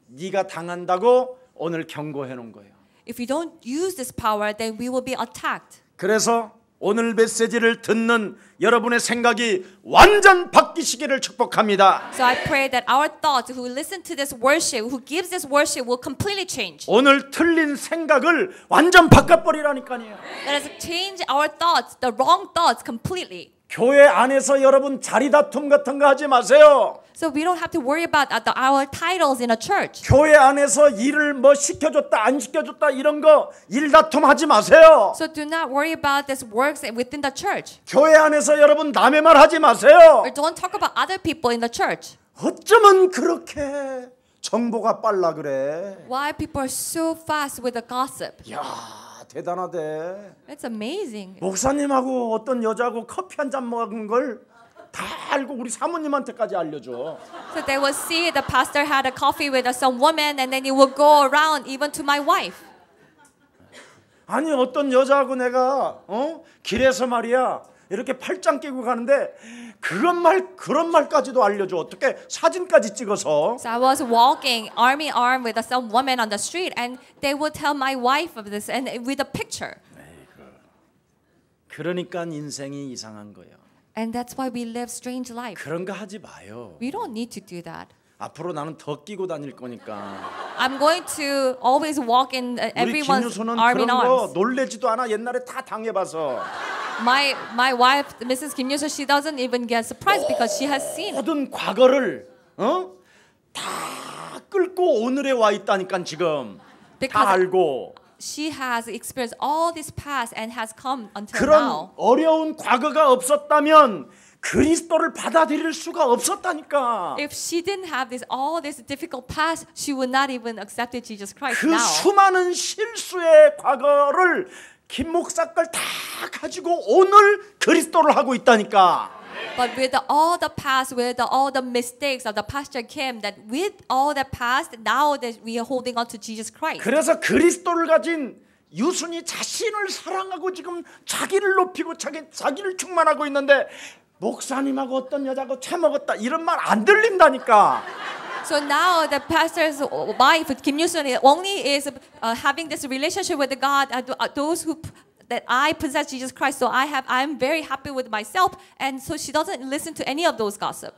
네가 당한다고 오늘 경고해 놓은 거예요. If we don't use this power, then we will be attacked. 그래서 오늘 메시지를 듣는 여러분의 생각이 완전 바뀌시기를 축복합니다. So I pray that our thoughts, who listen to this worship, who gives this worship, will completely change. 오늘 틀린 생각을 완전 바꿔버리라니까요. Let us change our thoughts, the wrong thoughts, completely. 교회 안에서 여러분 자리 다툼 같은 거 하지 마세요. So we don't have to worry about our titles in a church. 교회 안에서 일을 뭐 시켜줬다 안 시켜줬다 이런 거 일 다툼 하지 마세요. So do not worry about this works within the church. 교회 안에서 여러분 남의 말 하지 마세요. Or don't talk about other people in the church. 어쩌면 그렇게 정보가 빨라 그래? Why people are so fast with the gossip? 야, 대단하대. It's amazing. 목사님하고 어떤 여자하고 커피 한 잔 먹은 걸 다 알고 우리 사모님한테까지 알려줘. So they will see the pastor had a coffee with some woman, and then it will go around even to my wife. 아니 어떤 여자하고 내가 길에서 말이야 이렇게 팔짱 끼고 가는데 그런 말까지도 알려줘. 어떻게 사진까지 찍어서. So I was walking arm in arm with some woman on the street, and they would tell my wife of this and with a picture. 그러니까 인생이 이상한 거예요. And that's why we live strange life. 그런 거 하지 마요. We don't need to do that. 앞으로 나는 더 끼고 다닐 거니까. I'm going to always walk in 우리 everyone's 김유소는 arm in 그런 거 arms. 놀래지도 않아. 옛날에 다 당해봐서. My wife, Mrs. Kim Yoo-so, she doesn't even get surprised because she has seen. 모든 과거를 다 끌고 오늘에 와 있다니까 지금. 다 Because 알고. she has experienced all this past and has come until 그런 now. 어려운 과거가 없었다면 그리스도를 받아들일 수가 없었다니까. If she didn't have all this difficult past, she would not even accept Jesus Christ 그 now. 수많은 실수의 과거를 김 목사 걸 다 가지고 오늘 그리스도를 하고 있다니까. But with all the past, with all the mistakes of the Pastor Kim, that with all the past, now that we are holding on to Jesus Christ. 그래서 그리스도를 가진 유순이 자신을 사랑하고 지금 자기를 높이고 자기를 충만하고 있는데 목사님하고 어떤 여자하고 처먹었다 이런 말 안 들린다니까. So now the pastor's wife, Kim Yoo-so, only is having this relationship with God. Those who that I possess Jesus Christ, so I'm very happy with myself, and so she doesn't listen to any of those gossip.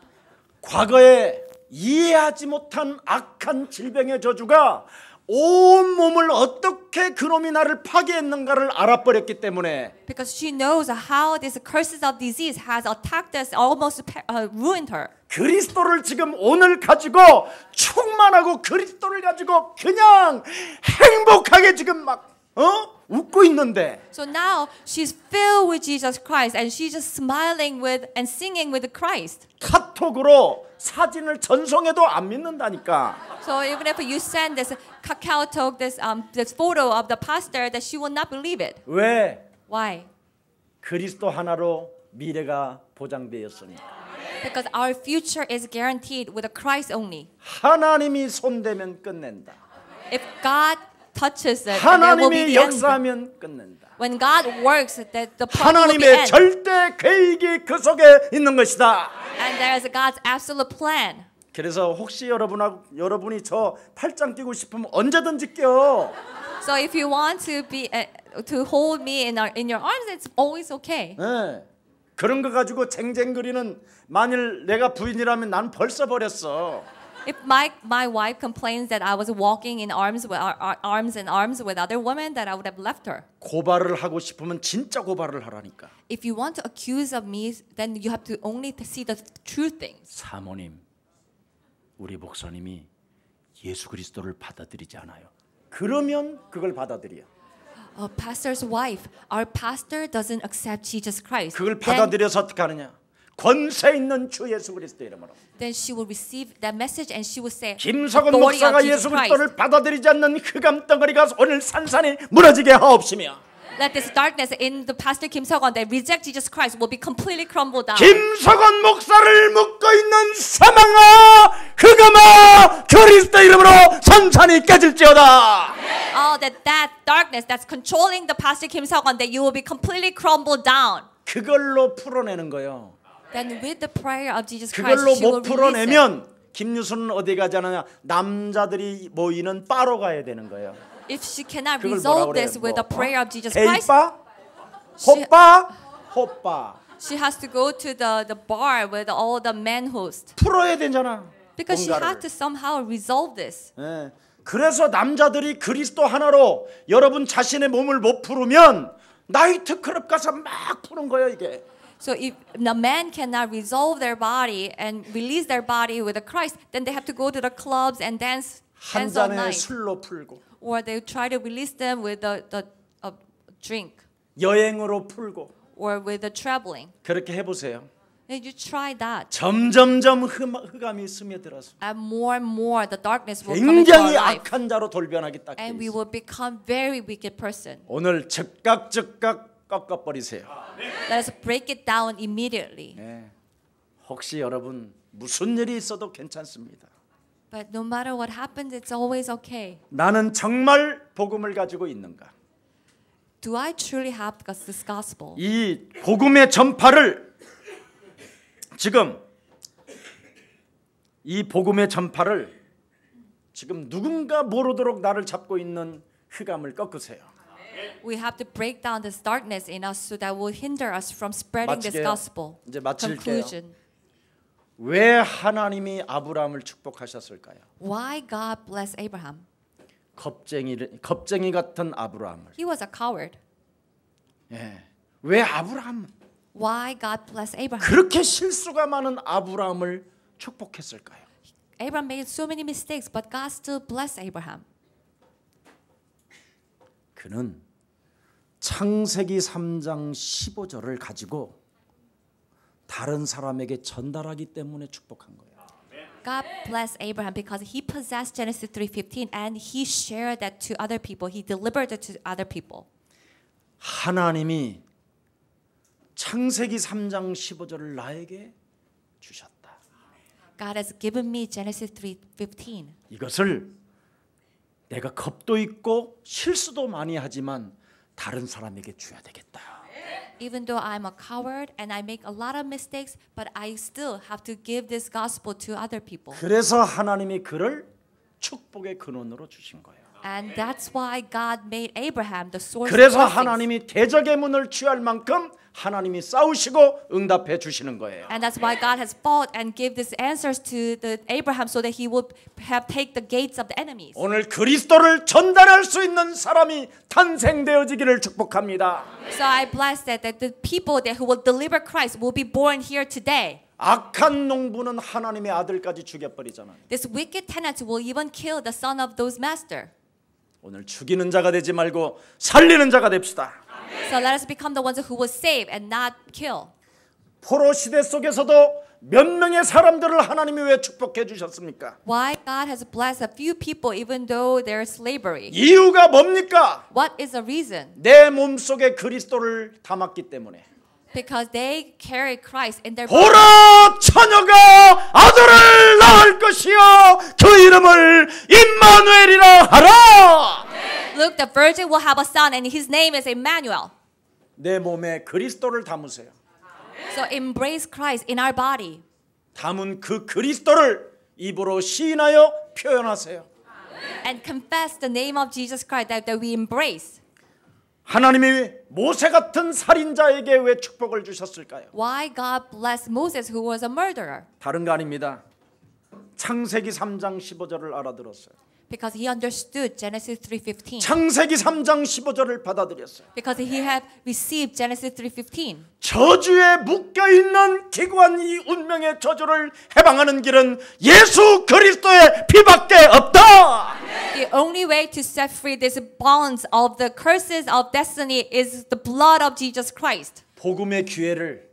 과거에 이해하지 못한 악한 질병의 저주가 온 몸을 어떻게 그놈이 나를 파괴했는가를 알아버렸기 때문에. Because she knows how this curses of disease has attacked us, almost ruined her. 그리스도를 지금 오늘 가지고 충만하고 그리스도를 가지고 그냥 행복하게 지금 막 웃고 있는데. So now she's filled with Jesus Christ, and she's just smiling with and singing with Christ. 카톡으로 사진을 전송해도 안 믿는다니까. So even if you send this KakaoTalk, this photo of the pastor, that she will not believe it. 왜? Why? 그리스도 하나로 미래가 보장되었으니. Because our future is guaranteed with a Christ only. 하나님이 손대면 끝낸다. If God touches it, then there will be 하나님이 the end. 역사하면 끝낸다. When God works, that the problem will be 하나님의 end. 절대 계획이 그 속에 있는 것이다. And there is God's absolute plan. 그래서 혹시 여러분이 저 팔짱 끼고 싶으면 언제든지 껴. So if you want to hold me in your arms, it's always okay. 네. 그런 거 가지고 쟁쟁거리는 만일 내가 부인이라면 난 벌써 버렸어. If my wife complains that I was walking in arms and arms with other women, that I would have left her. 고발을 하고 싶으면 진짜 고발을 하라니까. If you want to accuse of me, then you have to only see the true things. 사모님, 우리 목사님이 예수 그리스도를 받아들이지 않아요. 그러면 그걸 받아들여. Pastor's wife, our pastor doesn't accept Jesus Christ. 그걸 받아들여서 어떻게 하느냐? 권세 있는 주 예수 그리스도 이름으로. Then she will receive that message and she will say, 김석원 "Authority of 목사가 Jesus 예수 Christ." 그리스도를 받아들이지 않는 흑암 덩어리가 오늘 산산이 무너지게 하옵시며. Let this darkness in the Pastor Kim Seok-won that reject Jesus Christ will be completely crumbled down. 김석원 목사를 묶고 있는 사망아 흑암아 그리스도 이름으로 산산이 깨질지어다. That darkness that's controlling the Pastor Kim Seok-won, that you will be completely crumbled down. 그걸로 풀어내는 거예요. Then with the prayer of Jesus Christ, 그걸로 she will 못 release it. 풀어내면 김유수는 어디 가지 않느냐? 남자들이 모이는 바로 가야 되는 거예요. If she cannot 그걸 resolve 뭐라 this 그래요? with the prayer of Jesus Christ, 게이바? she, 호빠 she has to go to the bar with all the men hosts. 풀어야 되잖아. Because she 뭔가를. had to somehow resolve this. 예. 그래서 남자들이 그리스도 하나로 여러분 자신의 몸을 못 풀으면 나이트 클럽 가서 막 푸는 거예요 이게. So if the man cannot resolve their body and release their body with the Christ, then they have to go to the clubs and dance 한 all 잔에 night. 술로 풀고 Or they try to release them with the drink 여행으로 풀고 or with the traveling. 그렇게 해보세요. Then you try that. 점점점 흑암이 스며들어서 And more the darkness will come into our 굉장히 life. 악한 자로 돌변하기 딱 돼 And we 있어요. will become very wicked person. 오늘 즉각 꺾어버리세요. Let us break it down immediately. 네. 혹시 여러분 무슨 일이 있어도 괜찮습니다. But no matter what happens, it's always okay. 나는 정말 복음을 가지고 있는가? Do I truly have this gospel? 이 복음의 전파를 지금 누군가 모르도록 나를 잡고 있는 흑암을 꺾으세요. We have to break down this darkness in us so that will hinder us from spreading this 마치게요. gospel. 이제 마칠게요. Conclusion. 왜 하나님이 아브라함을 축복하셨을까요? Why God blessed Abraham? 겁쟁이 같은 아브라함을. He was a coward. 예. 왜 아브라함? Why God blessed Abraham? 그렇게 실수가 많은 아브라함을 축복했을까요? Abraham made so many mistakes, but God still blessed Abraham. 그는 창세기 3장 15절을 가지고 다른 사람에게 전달하기 때문에 축복한 거예요. God blessed Abraham because he possessed Genesis 3:15 and he shared that to other people. He delivered it to other people. 하나님이 창세기 3장 15절을 나에게 주셨다. God has given me Genesis 3:15. 이것을 내가 겁도 있고 실수도 많이 하지만 다른 사람에게 줘야 되겠다. Even though I'm a coward and I make a lot of mistakes, but I still have to give this gospel to other people. 그래서 하나님이 그를 축복의 근원으로 주신 거예요. And that's why God made Abraham the source of 그래서 blessings. 하나님이 대적의 문을 취할 만큼 하나님이 싸우시고 응답해 주시는 거예요. And that's why God has fought and give these answers to the Abraham so that he would have take the gates of the enemies. 오늘 그리스도를 전달할 수 있는 사람이 탄생되어지기를 축복합니다. So I bless that the people that who will deliver Christ will be born here today. 악한 농부는 하나님의 아들까지 죽여버리잖아요. This wicked tenant will even kill the son of those master. 오늘 죽이는 자가 되지 말고 살리는 자가 됩시다. So let us become the ones who will save and not kill. 포로 시대 속에서도 몇 명의 사람들을 하나님이 왜 축복해 주셨습니까? Why God has blessed a few people even though there's slavery? 이유가 뭡니까? What is the reason? 내 몸속에 그리스도를 담았기 때문에. Because they carry Christ in their 보라 처녀가 아들을 낳을 것이요 그 이름을 임마누엘이라 하라. Look, the virgin will have a son and his name is Emmanuel. 내 몸에 그리스도를 담으세요. So embrace Christ in our body. 담은 그 그리스도를 입으로 시인하여 표현하세요. And confess the name of Jesus Christ that we embrace. 하나님이 모세 같은 살인자에게 왜 축복을 주셨을까요? Why God blessed Moses who was a murderer? 다른 거 아닙니다. 창세기 3장 15절을 알아들었어요. Because he understood Genesis 3:15. 창세기 3장 15절을 받아들였어요. Because he had received Genesis 3:15. 저주에 묶여있는 기구한 이 운명의 저주를 해방하는 길은 예수 그리스도의 피밖에 없다. The only way to set free these bonds of the curses of destiny is the blood of Jesus Christ. 복음의 기회를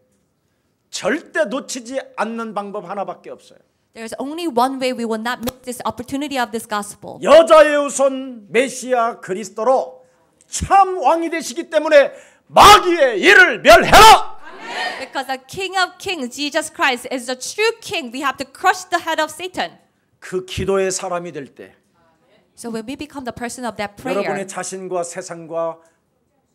절대 놓치지 않는 방법 하나밖에 없어요. There's only one way we will not miss this opportunity of this gospel. 여자의 후손 메시아 그리스도로 참 왕이 되시기 때문에 마귀의 일을 멸해라. Because the King of Kings, Jesus Christ, is the true King. We have to crush the head of Satan. 그 기도의 사람이 될 때 So when we become the person of that prayer, 여러분의 자신과 세상과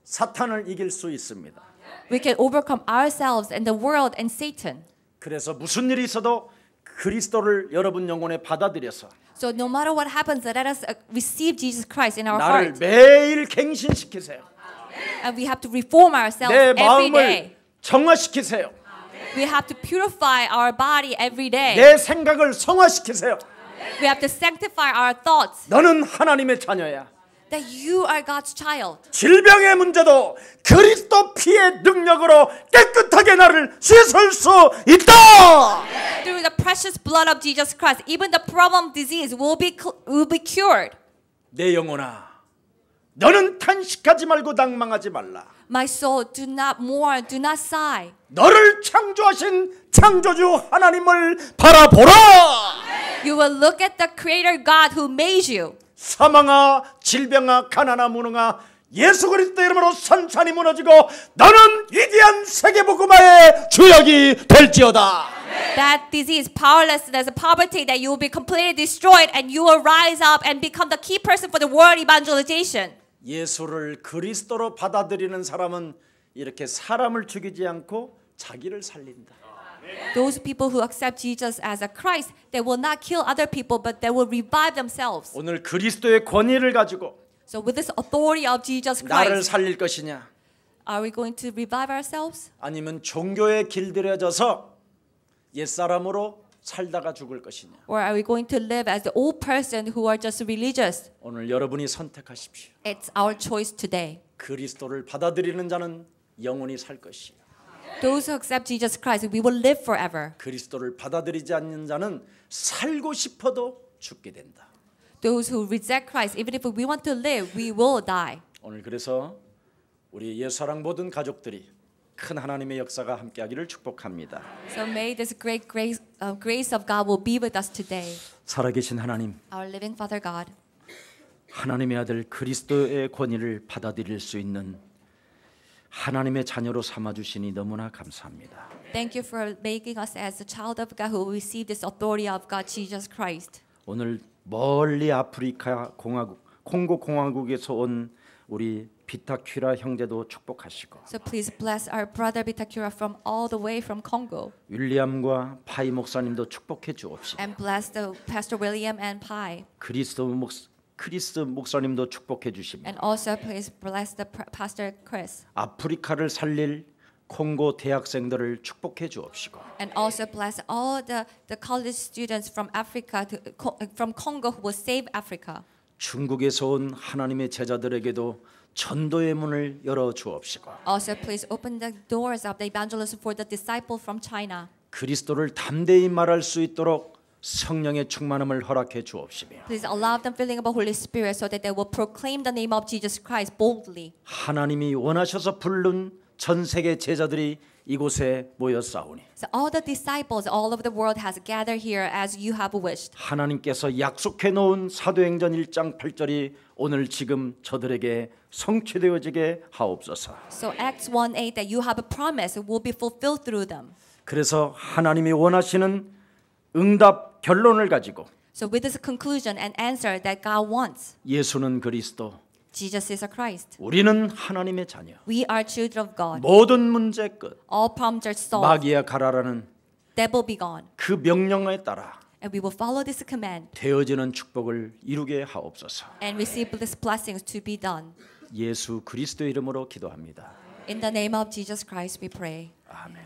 사탄을 이길 수 있습니다. we can overcome ourselves and the world and Satan. 그래서 무슨 일이 있어도 그리스도를 여러분 영혼에 받아들여서 So no matter what happens, let us receive Jesus Christ in our 나를 heart. 매일 갱신시키세요. And we have to reform ourselves 내 every day. 마음을 정화시키세요. We have to purify our body every day. 내 생각을 성화시키세요. We have to sanctify our thoughts. 너는 하나님의 자녀야. That you are God's child. 질병의 문제도 그리스도 피의 능력으로 깨끗하게 나를 씻을 수 있다. Through the precious blood of Jesus Christ, even the problem disease will be cured. 내 영혼아, 너는 탄식하지 말고 낭망하지 말라. My soul, do not mourn, do not sigh. 너를 창조하신 창조주 하나님을 바라보라. You will look at the Creator God who made you. 사망아 질병아 가난아 무능아 예수 그리스도 이름으로 산산이 무너지고 너는 위대한 세계복음화의 주역이 될지어다. That disease, powerlessness, poverty, that you will be completely destroyed and you will rise up and become the key person for the world evangelization. 예수를 그리스도로 받아들이는 사람은 이렇게 사람을 죽이지 않고 자기를 살린다. Those people who accept Jesus as a Christ, they will not kill other people, but they will revive themselves. 오늘 그리스도의 권위를 가지고 So with this authority of Jesus 나를 Christ, 살릴 것이냐? are we going to revive ourselves? 아니면 종교에 길들여져서 옛사람으로 살다가 죽을 것이냐? Or are we going to live as the old person who are just religious? 오늘 여러분이 선택하십시오. It's our choice today. 그리스도를 받아들이는 자는 영원히 살 것이요. Those who accept Jesus Christ, we will live forever. 그리스도를 받아들이지 않는 자는 살고 싶어도 죽게 된다. Those who reject Christ, even if we want to live, we will die. 오늘 그래서 우리 예수사랑 모든 가족들이 큰 하나님의 역사가 함께하기를 축복합니다. So may this great grace of God will be with us today. 살아계신 하나님, Our living Father God, 하나님의 아들 그리스도의 권위를 받아들일 수 있는 하나님의 자녀로 삼아주시니 너무나 감사합니다. thank you for making us as a child of God who will receive this authority of God, Jesus Christ. 오늘 멀리 아프리카 공화국, 콩고 공화국에서 온 우리 비타퀴라 형제도 축복하시고 So please bless our brother Bitakura from all the way from Congo. 윌리엄과 파이 목사님도 축복해 주옵시고 And bless the Pastor William and Pai. 크리스 목사님도 축복해 주시며 And also please bless the Pastor Chris. 아프리카를 살릴 콩고 대학생들을 축복해 주옵시고 And also bless all the college students from Africa from Congo who will save Africa. 중국에서 온 하나님의 제자들에게도 전도의 문을 열어 주옵시고 Also please open the doors of the evangelism for the disciple from China. 그리스도를 담대히 말할 수 있도록 성령의 충만함을 허락해 주옵시며 Please allow them filling of the Holy Spirit so that they will proclaim the name of Jesus Christ boldly. 하나님이 원하셔서 부른 전 세계 제자들이 이곳에 모였사오니 So all the disciples all over the world has gathered here as you have wished. 하나님께서 약속해 놓은 사도행전 1장 8절이 오늘 지금 저들에게 성취되어지게 하옵소서. So Acts 1:8 that you have a promise will be fulfilled through them. 그래서 하나님이 원하시는 응답 결론을 가지고 So with this conclusion and answer that God wants, 예수는 그리스도, Jesus is a Christ. 우리는 하나님의 자녀. We are children of God. 모든 문제 끝. All problems are solved. 마귀야 가라라는 Devil be gone. 그 명령에 따라 And we will follow this command 되어지는 축복을 이루게 하옵소서. and receive these blessings to be done. 예수 그리스도 이름으로 기도합니다. In the name of Jesus Christ we pray. 아멘.